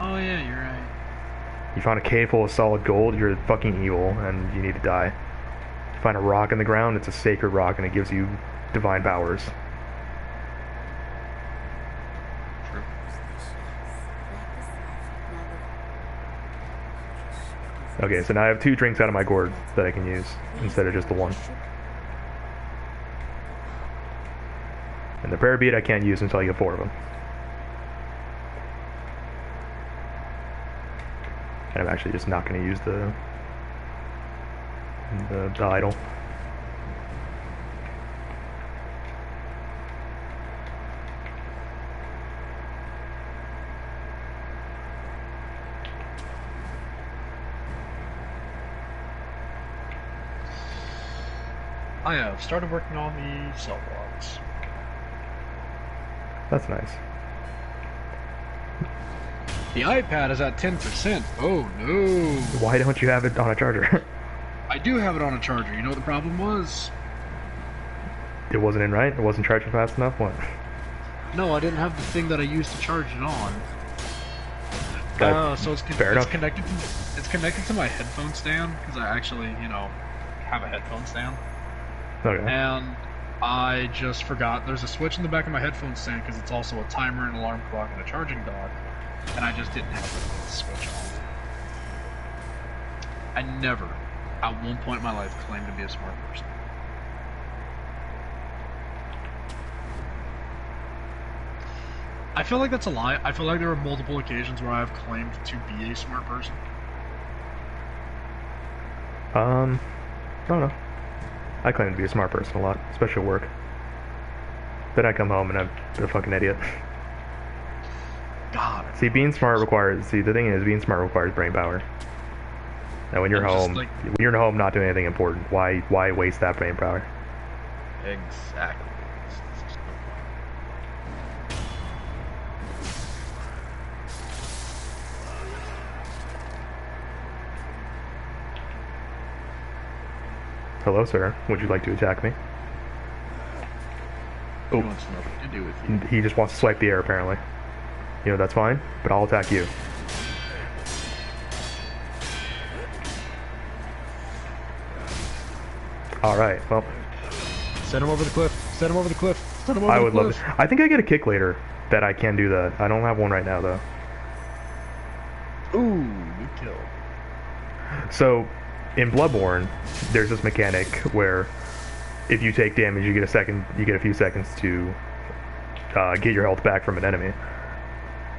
Oh yeah, you're right. You find a cave full of solid gold, you're fucking evil, and you need to die. You find a rock in the ground, it's a sacred rock, and it gives you divine powers. True. Okay, so now I have 2 drinks out of my gourd that I can use, instead of just the 1. And the prayer bead I can't use until I get 4 of them. And I'm actually just not going to use the idol. I have started working on the cell blocks. That's nice. The iPad is at 10%. Oh no. Why don't you have it on a charger? I do have it on a charger. You know what the problem was? It wasn't in right? It wasn't charging fast enough? What? No, I didn't have the thing that I used to charge it on. So it's connected. It's connected to my headphone stand because I actually, have a headphone stand. Okay. And I just forgot. There's a switch in the back of my headphone stand because it's also a timer, an alarm clock, and a charging dock. And I just didn't have the switch on. I never, at one point in my life, claimed to be a smart person. I feel like that's a lie. I feel like there are multiple occasions where I've claimed to be a smart person. I don't know. I claim to be a smart person a lot, especially at work. Then I come home and I'm a fucking idiot. God. The thing is, being smart requires brain power. And when you're home, when you're home not doing anything important, why waste that brain power? Exactly. Hello, sir. Would you like to attack me? He Oh, wants nothing to do with you. he just wants to swipe the air, apparently. You know, that's fine, but I'll attack you. Alright, well, Send him over the cliff. Send him over the cliff. Send him over I the would cliff. love it. I think I get a kick later that I can do that. I don't have one right now, though. Ooh, good kill. So, in Bloodborne, there's this mechanic where if you take damage, you get a few seconds to get your health back from an enemy.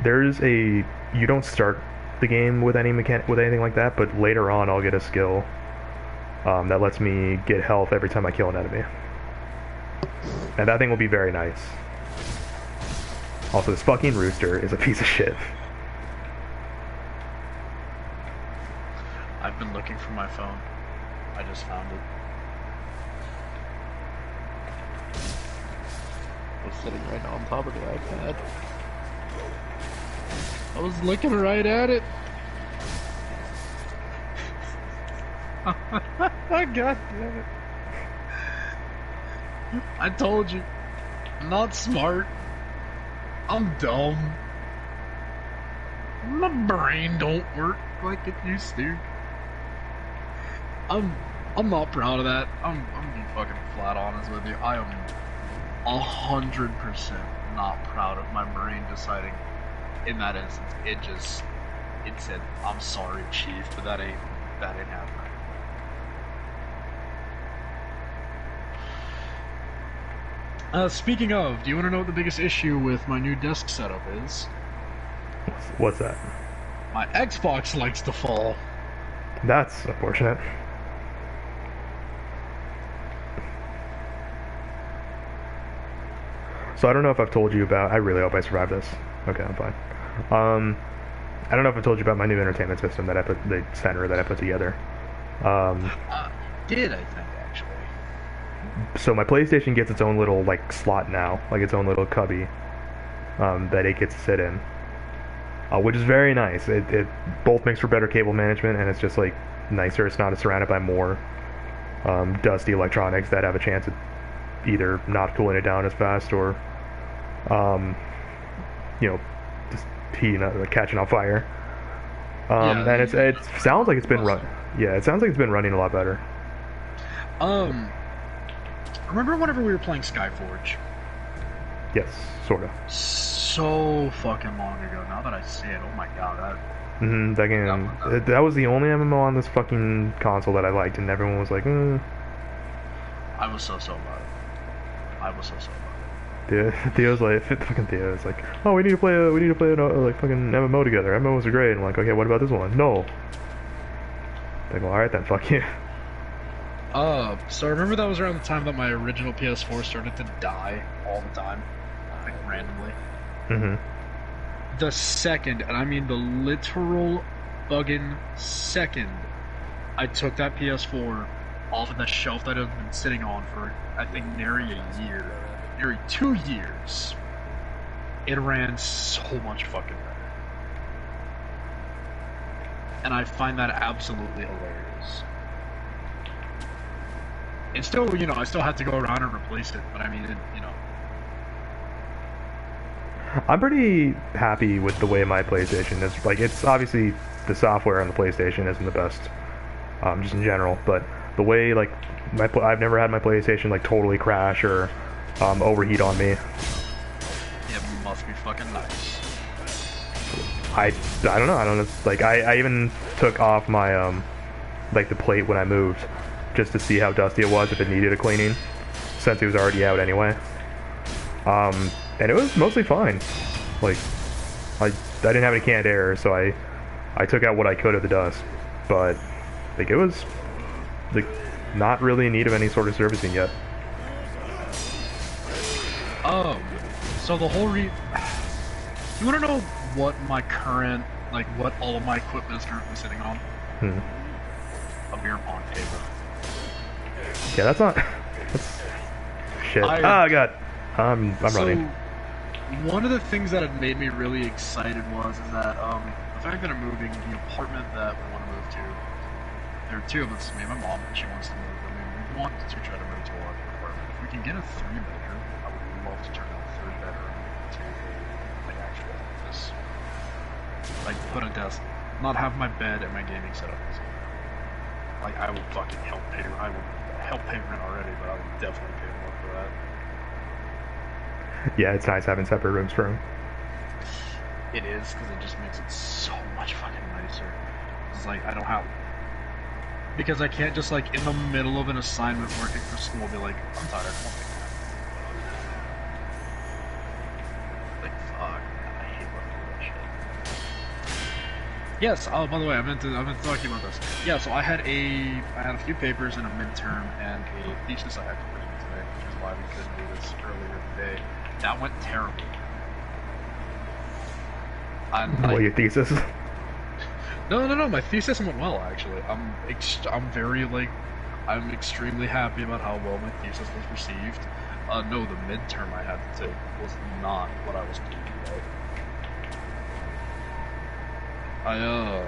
You don't start the game with anything like that, but later on I'll get a skill that lets me get health every time I kill an enemy. And that thing will be very nice. Also, this fucking rooster is a piece of shit. I've been looking for my phone. I just found it. It's sitting right on top of the iPad. I was looking right at it. God damn it. I told you. I'm not smart. I'm dumb. My brain don't work like it used to. I'm not proud of that. I'm gonna be fucking flat honest with you. I am 100% not proud of my brain deciding in that instance. It said, I'm sorry, Chief, but that ain't happening. Speaking of, do you want to know what the biggest issue with my new desk setup is? What's that? My Xbox likes to fall. That's unfortunate. So I don't know if I've told you about... I really hope I survive this. Okay, I'm fine. I don't know if I've told you about my new entertainment system that the center that I put together. Did, I think, actually. So my PlayStation gets its own little, like, slot now. Like, its own little cubby that it gets to sit in. Which is very nice. It both makes for better cable management, and it's just, like, nicer. It's not surrounded by more dusty electronics that have a chance of either not cooling it down as fast or, just heating up, like, catching on fire. And it sounds like it's been it sounds like it's been running a lot better. Remember whenever we were playing Skyforge? Yes, sort of. So fucking long ago. Now that I see it, oh my god, that game. That was the only MMO on this fucking console that I liked, and everyone was like, I was so about it. Theo's like, fucking Theo's like, oh, we need to play like fucking MMO together. MMOs are great. And I'm like, okay, what about this one? No. Like, well, alright then, fuck you. So I remember that was around the time that my original PS4 started to die all the time, like randomly. The second, and I mean the literal bugging second, I took that PS4 off of the shelf that I've been sitting on for, I think, nearly 2 years. It ran so much fucking better. And I find that absolutely hilarious. And still, I still have to go around and replace it, but I mean, I'm pretty happy with the way my PlayStation is. Like, it's obviously the software on the PlayStation isn't the best, just in general, but the way, like, I've never had my PlayStation, like, totally crash or overheat on me. It must be fucking nice. I don't know, like, I even took off my, like, the plate when I moved, just to see how dusty it was, if it needed a cleaning, since it was already out anyway. And it was mostly fine. Like, I didn't have any canned air, so I took out what I could of the dust, but, like, it was, like, not really in need of any sort of servicing yet. So the whole you wanna know what my current, like, what all of my equipment is currently sitting on? A beer pong table. Yeah, that's shit. Oh god, I'm running. One of the things that had made me really excited is that the fact that I'm moving the apartment that we want to move to. There are two of us, me and my mom, and she wants to move. I mean, want to try to move to a larger apartment. If we can get a 3-bedroom, I would love to turn out a 3rd bedroom to a like actual office. Like put a desk, not have my bed and my gaming setup. Like I would fucking help pay. I would help pay rent already, but I would definitely pay more for that. Yeah, it's nice having separate rooms for him. It is, because it just makes it so much fucking nicer. It's like I don't have, because I can't just like in the middle of an assignment working for school be like, I'm tired, I won't take that. Like fuck, man, I hate working with that shit. Yes. Oh, by the way, I meant to talk to you about this. Yeah. So I had a few papers and a midterm and a thesis I had to present today, which is why we couldn't do this earlier today. That went terrible. What, your thesis? No. My thesis went well, actually. I'm very I'm extremely happy about how well my thesis was received. No, the midterm I had to take was not what I was told about.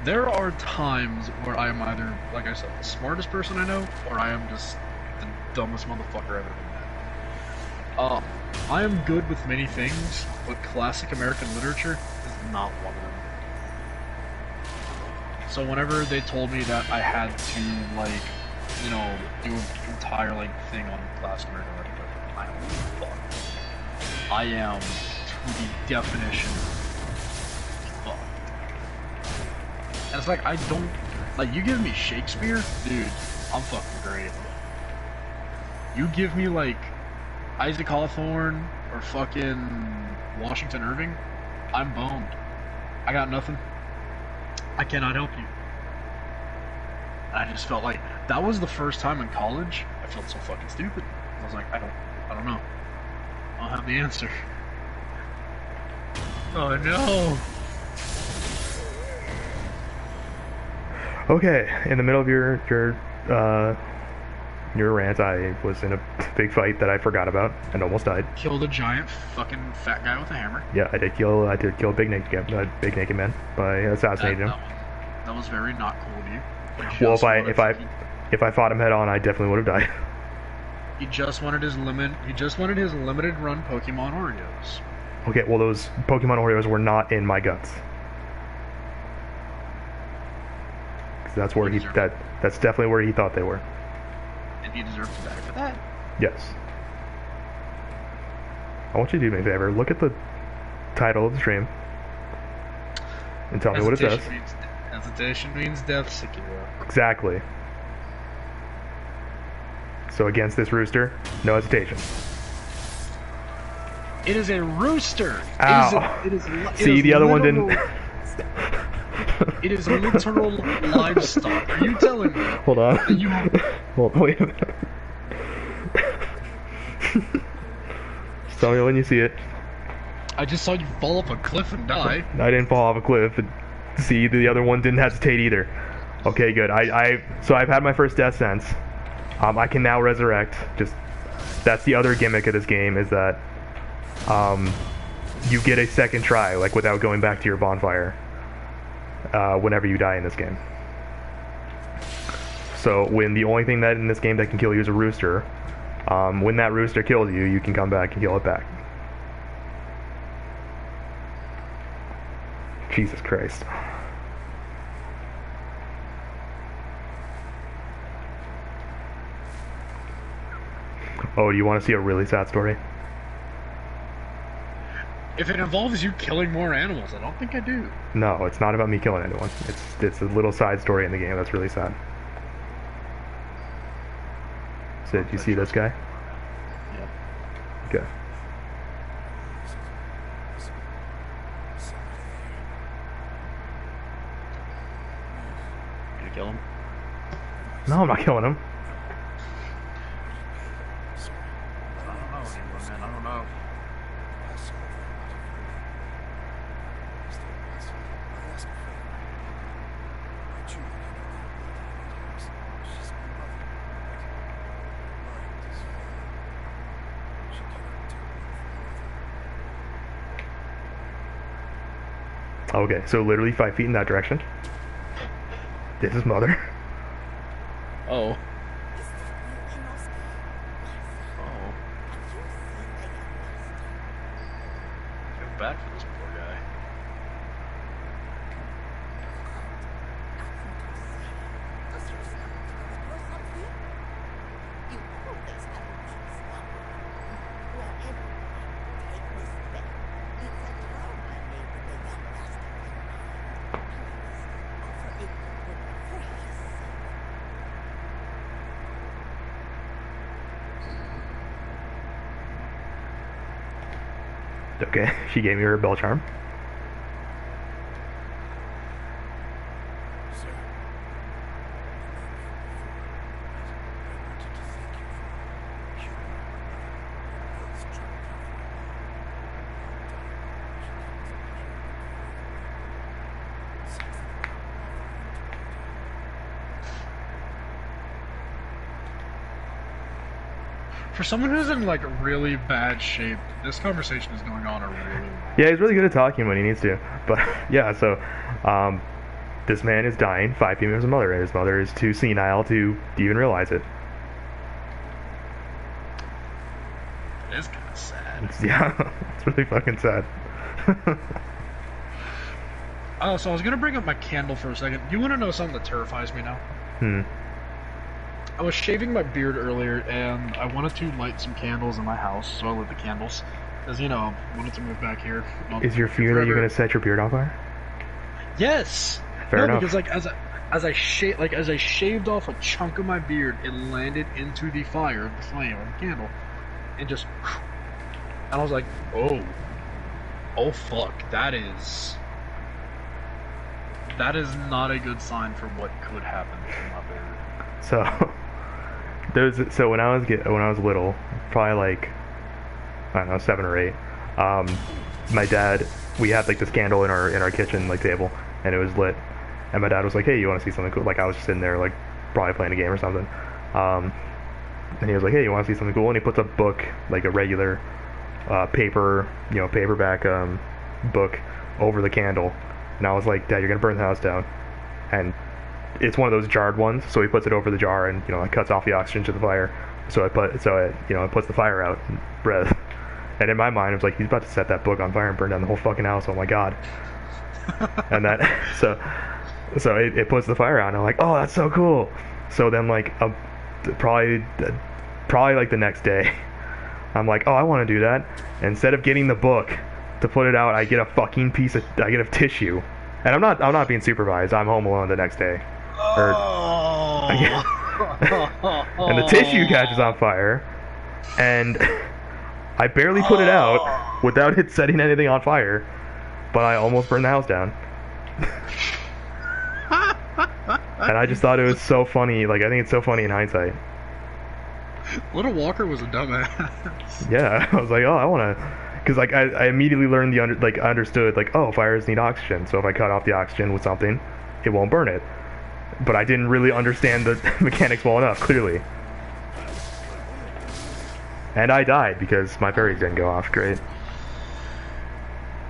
There are times where I am either, like I said, the smartest person I know, or I am just the dumbest motherfucker I've ever met. I am good with many things, but classic American literature is not one of them. So whenever they told me that I had to, like, you know, do an entire, like, thing on classic American literature, I don't fuck. I am, to the definition, fucked. And it's like, I don't, like, you give me Shakespeare, dude, I'm fucking great. You give me, like, Isaac Hawthorne or fucking Washington Irving, I'm boned. I got nothing. I cannot help you. And I just felt like that was the first time in college I felt so fucking stupid. I was like, I don't know. I don't have the answer. Oh no. Okay, in the middle of your rant, I was in a big fight that I forgot about and almost died. Killed a giant fucking fat guy with a hammer. Yeah, I did kill a big naked man by assassinating him. That was very not cool of you. Well, if I fought him head on, I definitely would have died. He just wanted his limited run Pokemon Oreos. Okay, well those Pokemon Oreos were not in my guts. That's where that's definitely where he thought they were. And he deserves to die for that. Yes. I want you to do me a favor. Look at the title of the stream and tell me what it says. Hesitation means Death Sekiro. Exactly. So against this rooster, no hesitation. It is a rooster. Ow. See, the other one didn't. It is literal livestock. Are you telling me? Hold on. That you... Wait a minute. Just tell me when you see it. I just saw you fall off a cliff and die. I didn't fall off a cliff. See, the other one didn't hesitate either. Okay, good. So I've had my first death sense. I can now resurrect. That's the other gimmick of this game, is that you get a second try, like without going back to your bonfire. Whenever you die in this game. So when the only thing that in this game that can kill you is a rooster, when that rooster kills you, you can come back and kill it back. Jesus Christ. Oh, do you want to see a really sad story? If it involves you killing more animals, I don't think I do. No, it's not about me killing anyone. It's a little side story in the game that's really sad. So, did you see this guy? Yep. Okay. You gonna kill him? No, I'm not killing him. I don't know anymore, man. I don't know. Okay, so literally 5 feet in that direction. This is mother. Oh. Is that you, Inosuke? My son, Oh. have you seen the young master? I feel bad for this poor guy. What? Nothing to say. Does your son talk or something? You always have a weak spot. Wherever you are, take this bed. It's a trauma I made with the young master in mind. Please, offer it to Buddha for his sake. Okay, she gave me her bell charm. Sir, I wanted to thank you for curing my mother. Both troubled her for a long time. She needs to be For someone who's in like really bad shape, this conversation is going on a really long. Yeah, he's really good at talking when he needs to. But yeah, so this man is dying 5 p.m. his mother, and his mother is too senile to even realize it. It is kind of sad. Yeah, it's really fucking sad. Oh, so I was gonna bring up my candle for a second. You want to know something that terrifies me now? I was shaving my beard earlier, and I wanted to light some candles in my house, so I lit the candles. Because, you know, I wanted to move back here. Is your fear that you're gonna set your beard on fire? Yes! Fair enough. Because, like, as I shaved off a chunk of my beard, it landed into the fire, the flame of the candle, and just... And I was like, oh fuck, that is not a good sign for what could happen to my beard. So when I was little, probably like, I don't know, 7 or 8, my dad, we had like this candle in our kitchen like table, and it was lit, and my dad was like, hey, you want to see something cool? Like, I was just sitting there like probably playing a game or something, and he was like, hey, you want to see something cool? And he puts a book, like a regular paperback book over the candle, and I was like, Dad, you're gonna burn the house down. And it's one of those jarred ones, so he puts it over the jar, and it cuts off the oxygen to the fire. So it puts the fire out and breath. And in my mind, it was like, he's about to set that book on fire and burn down the whole fucking house. Oh my god. And that so it puts the fire out, and I'm like, oh, that's so cool. So then like probably like the next day, I'm like, oh, I want to do that. And instead of getting the book to put it out, I get a tissue. And I'm not being supervised. I'm home alone the next day. And the tissue catches on fire, and I barely put it out without it setting anything on fire, but I almost burned the house down. And I just thought it was so funny. Like, I think it's so funny in hindsight. Little Walker was a dumbass. Yeah, I was like, oh, I want to... Because like I immediately learned understood like, oh, fires need oxygen, so if I cut off the oxygen with something, it won't burn it. But I didn't really understand the mechanics well enough, clearly. And I died because my berries didn't go off. Great.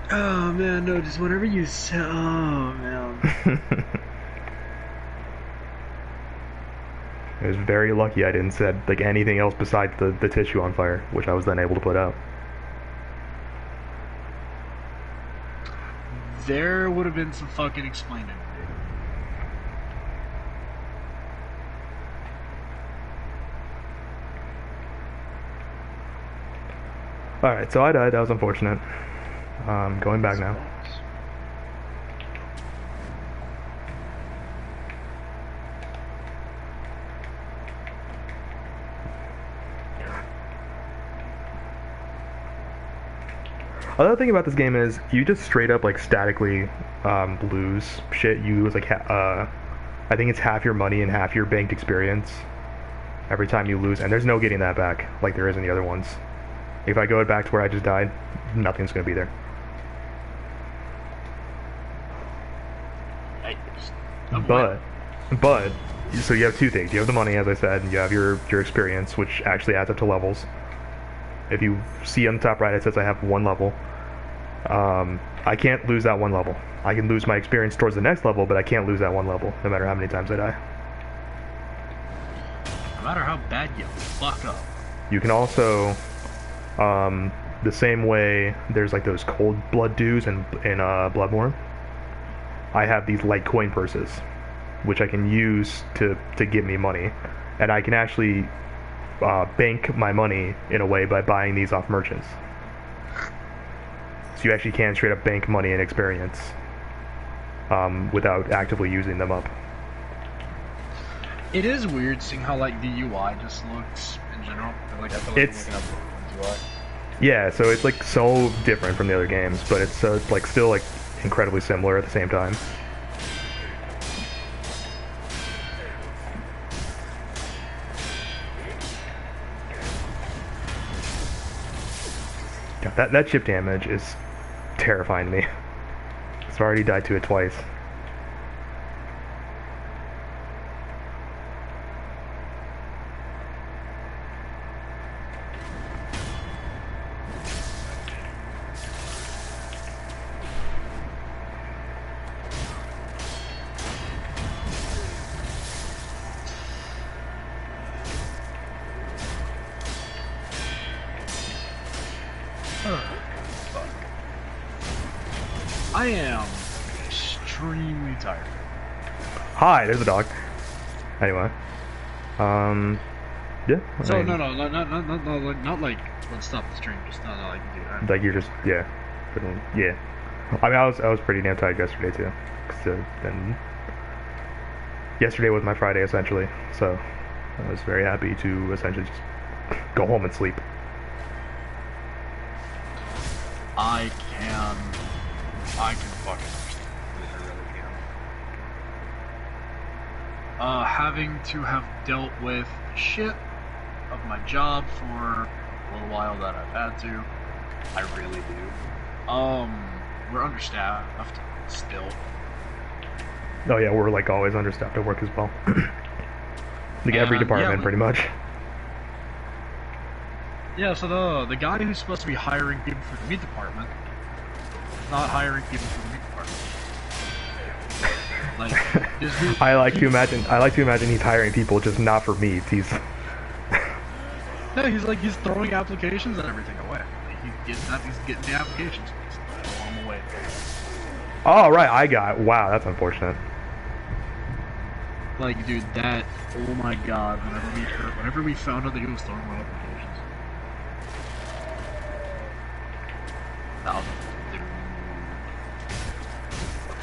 Oh man, no, just whatever you say. Oh man. I was very lucky I didn't set like anything else besides the tissue on fire, which I was then able to put out. There would have been some fucking explaining. Alright, so I died. That was unfortunate. Going back now. Another thing about this game is you just straight up like statically lose shit. You lose like I think it's half your money and half your banked experience every time you lose, and there's no getting that back like there is in the other ones. If I go back to where I just died, nothing's gonna be there. But so you have two things. You have the money, as I said, and you have your experience, which actually adds up to levels. If you see on the top right, it says I have 1 level. I can't lose that 1 level. I can lose my experience towards the next level, but I can't lose that 1 level, no matter how many times I die. matter how bad you fuck up. You can also, the same way there's like those cold blood dues in Bloodborne. I have these light coin purses, which I can use to give me money, and I can actually bank my money in a way by buying these off merchants. So you actually can straight up bank money and experience without actively using them up. It is weird seeing how like the UI just looks in general. Like I feel like It's- I'm looking at the UI. Yeah, so it's like so different from the other games, but it's like still like incredibly similar at the same time. Yeah, that chip damage is terrifying to me. So I already died to it twice. I am extremely tired. Hi, there's a dog. Anyway, yeah. I So mean, not like let's stop the stream. Just not like do that. like you're just yeah. I mean, I was pretty damn tired yesterday too. 'Cause, then yesterday was my Friday essentially, so I was very happy to essentially just go home and sleep. I can fucking understand. I really can. Having to have dealt with shit of my job for a little while that I've had to, I really do. We're understaffed still. Oh yeah, we're like always understaffed at work as well. Like every And, department, yeah, pretty much. Yeah, so the guy who's supposed to be hiring people for the meat department is not hiring people for the meat department. Like, this dude, I like to imagine he's hiring people just not for meat. He's no, he's throwing applications and everything away. Like, he's getting the applications, he's throwing them away. oh right, wow, that's unfortunate. Like, dude, that, oh my god, whenever we found out that he was throwing away applications. That was, dude,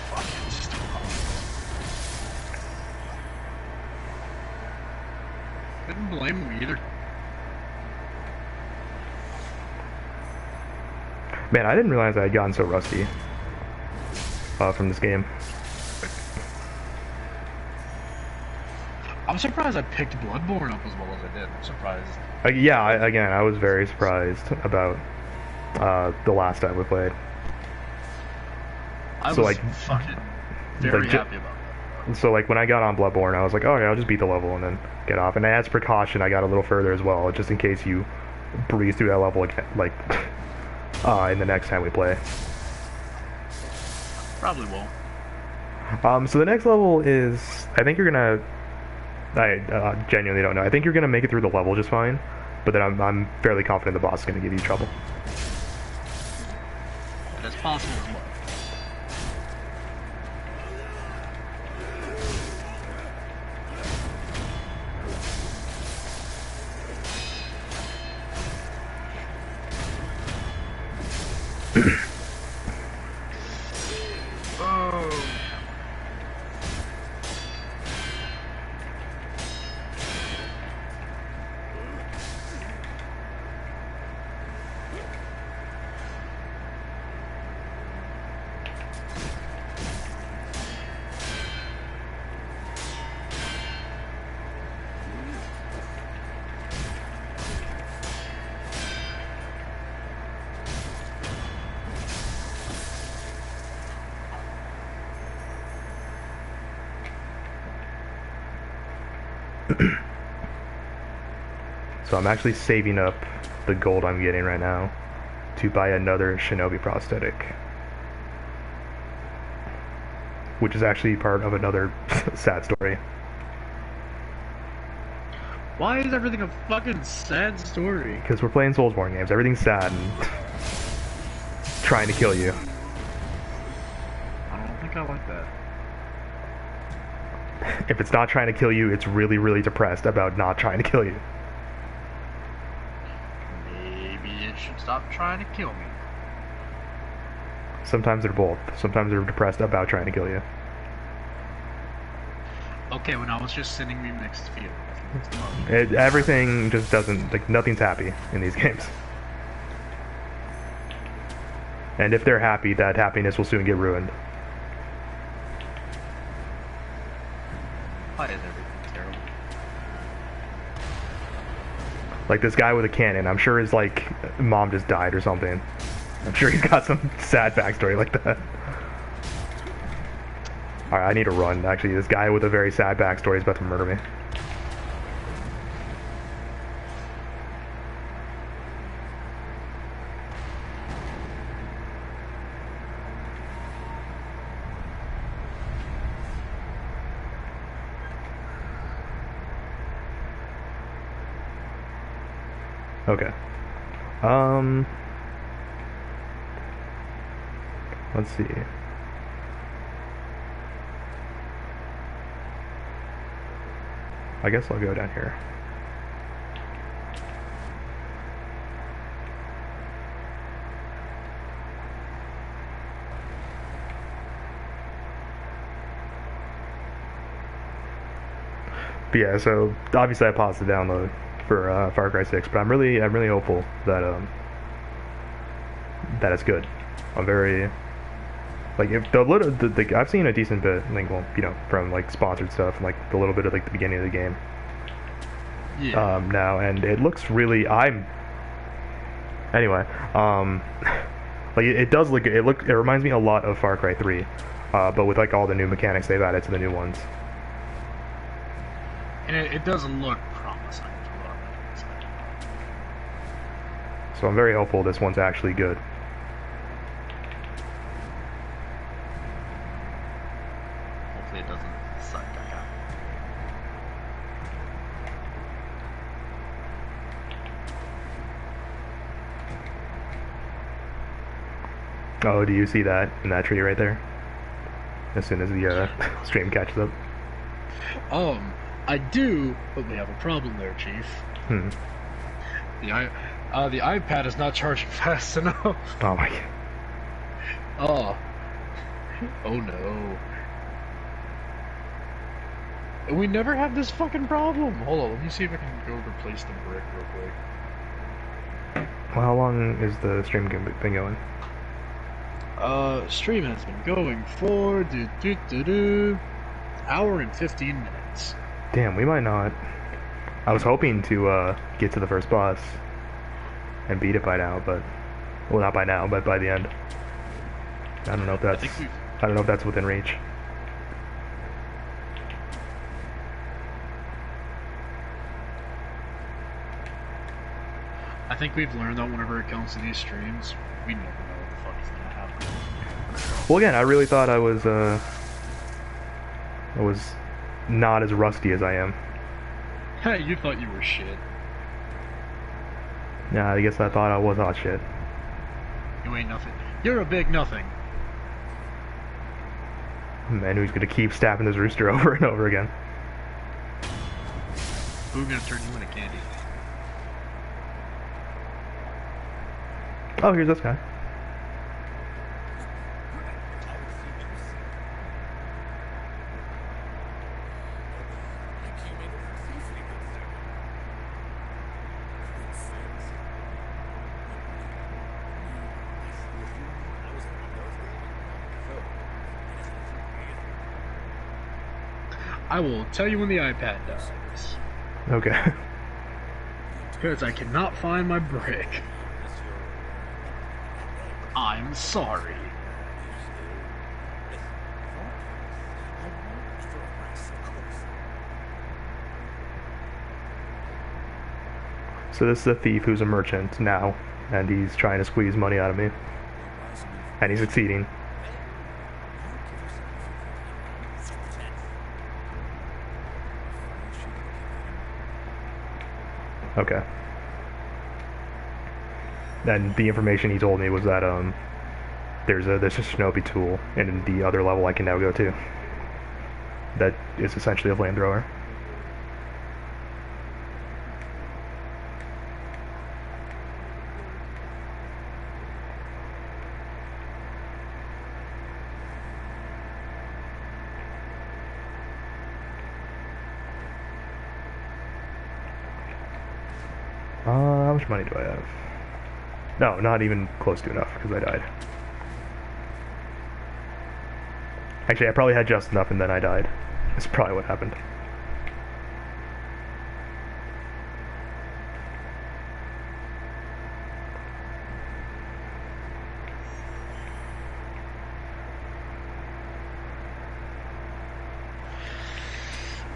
fucking stop. Couldn't blame him either. Man, I didn't realize I had gotten so rusty from this game. I'm surprised I picked Bloodborne up as well as I did. I'm surprised. Yeah, again, I was very surprised about the last time we played. I So, was like, fucking very like, ju- happy about that. So like when I got on Bloodborne, I was like, oh yeah, I'll just beat the level and then get off. And as precaution, I got a little further as well, just in case you breeze through that level again, like in the next time we play. Probably won't. So the next level is, I think you're gonna, I genuinely don't know. I think you're gonna make it through the level just fine, but then I'm fairly confident the boss is gonna give you trouble. But it's possible as well. Oh. So I'm actually saving up the gold I'm getting right now to buy another Shinobi prosthetic, which is actually part of another sad story. Why is everything a fucking sad story? Because we're playing Soulsborne games. Everything's sad and trying to kill you. I don't think I like that. If it's not trying to kill you, it's really, really depressed about not trying to kill you. Maybe it should stop trying to kill me. Sometimes they're both. Sometimes they're depressed about trying to kill you. Okay, when I was just sending me mixed feelings. Everything just doesn't, like, nothing's happy in these games. And if they're happy, that happiness will soon get ruined. Why is everything terrible? Like this guy with a cannon, I'm sure his, like, mom just died or something. I'm sure he's got some sad backstory like that. Alright, I need to run. Actually, this guy with a very sad backstory is about to murder me. Okay. Let's see. I guess I'll go down here. But yeah, so obviously I paused the download for Far Cry 6, but I'm really hopeful that that it's good. I'm very like if I've seen a decent bit, like, well, you know, from like sponsored stuff and like the little bit of like the beginning of the game. Yeah. Now, and it looks really anyway, like it does look good. It reminds me a lot of Far Cry 3, but with like all the new mechanics they've added to the new ones. And it doesn't look promising to what I'm gonna say. So I'm very hopeful this one's actually good. Hopefully it doesn't suck. Oh, do you see that in that tree right there? As soon as the stream catches up. I do, but we have a problem there, Chief. The iPad is not charging fast enough. Oh my god. Oh no. We never have this fucking problem. Hold on, let me see if I can go replace the brick real quick. Well, how long is the stream been going? Stream has been going for hour and 15 minutes. Damn, we might not. I was hoping to get to the first boss and beat it by now, but well, not by now, but by the end. I don't know if that's I don't know if that's within reach. I think we've learned that whenever it comes to these streams, we never know what the fuck is gonna happen. Well, again, I really thought I was not as rusty as I am. Hey, you thought you were shit. Yeah, I guess I thought I was hot shit. You ain't nothing. You're a big nothing. Man, who's gonna keep stabbing this rooster over and over again? Who's gonna turn you into candy? Oh, here's this guy. I will tell you when the iPad dies. Okay. Because I cannot find my brick. I'm sorry. So this is a thief who's a merchant now, and he's trying to squeeze money out of me. And he's succeeding. Okay. And the information he told me was that there's a shinobi tool in the other level I can now go to. That is essentially a flamethrower. How much money do I have? No, not even close to enough, because I died. Actually, I probably had just enough and then I died. That's probably what happened.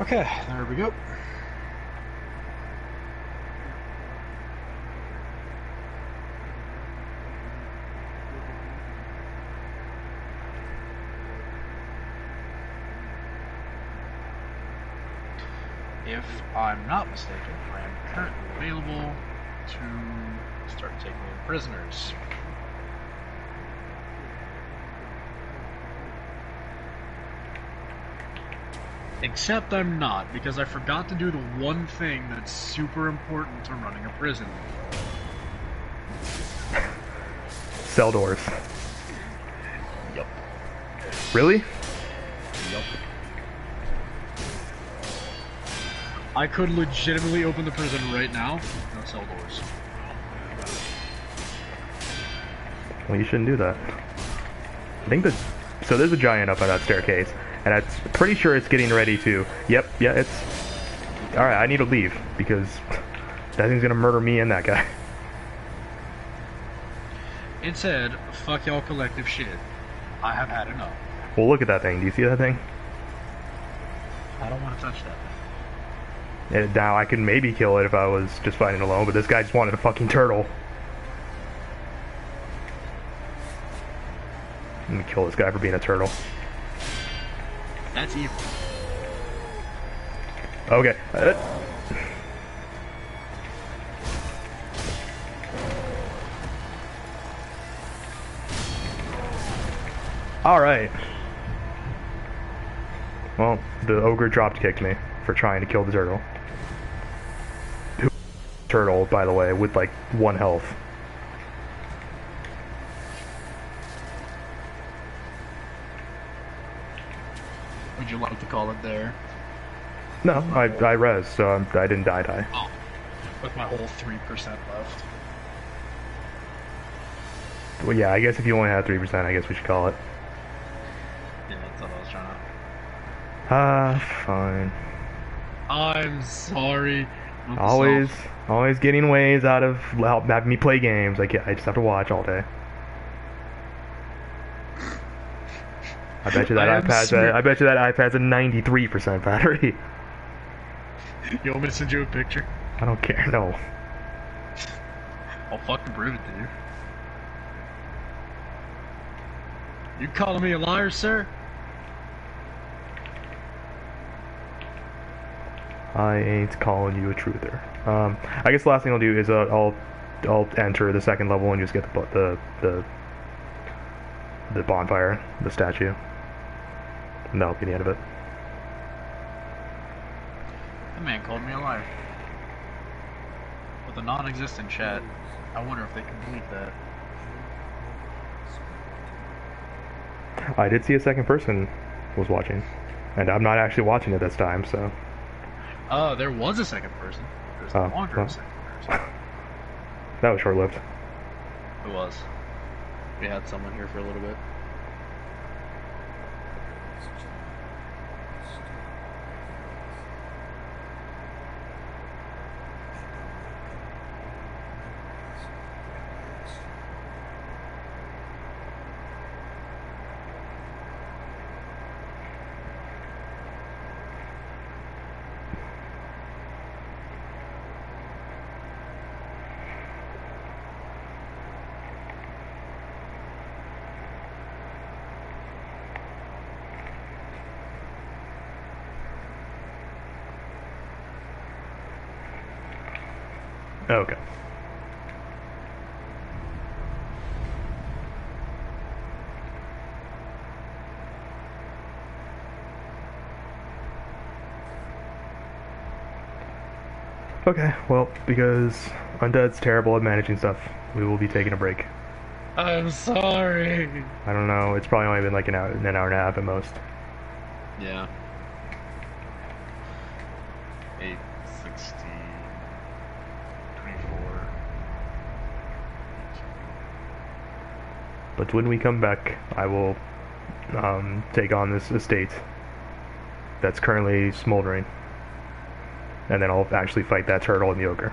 Okay, there we go. If I'm not mistaken, I am currently available to start taking in prisoners. Except I'm not, because I forgot to do the one thing that's super important to running a prison. Cell doors. Yup. Really? Yup. I could legitimately open the prison right now. No cell doors. Well, you shouldn't do that. I think that... So there's a giant up on that staircase, and I'm pretty sure it's getting ready to... Yep, yeah, it's... Alright, I need to leave, because that thing's gonna murder me and that guy. It said, fuck y'all collective shit. I have had enough. Well, look at that thing. Do you see that thing? I don't want to touch that thing. And now I could maybe kill it if I was just fighting alone, but this guy just wanted a fucking turtle. I'm gonna kill this guy for being a turtle. That's evil. Okay. Alright. Well, the ogre drop kicked me for trying to kill the turtle. Turtle, by the way, with like 1 health. Would you like to call it there? No, I res, so I didn't die. Oh, with my whole 3% left. Well, yeah, I guess if you only had 3%, I guess we should call it. Yeah, that's what I was trying to... Fine. I'm sorry. Always getting ways out of having me play games. I just have to watch all day. I bet you that iPad's a 93% battery. You want me to send you a picture? I don't care, no. I'll fucking prove it to you. You calling me a liar, sir? I ain't calling you a truther. I guess the last thing I'll do is I'll enter the second level and just get the bonfire, the statue. And that'll be the end of it. The man called me a liar. With a non-existent chat, I wonder if they can believe that. I did see a second person was watching, and I'm not actually watching it this time, so... There was a second person. There's no longer a second person. That was short-lived. It was. We had someone here for a little bit. Okay. Okay, well, because Undead's terrible at managing stuff, we will be taking a break. I'm sorry. I don't know, it's probably only been like an hour and a half at most. Yeah. 8, 16, 24. But when we come back, I will take on this estate that's currently smoldering. And then I'll actually fight that turtle and the ogre.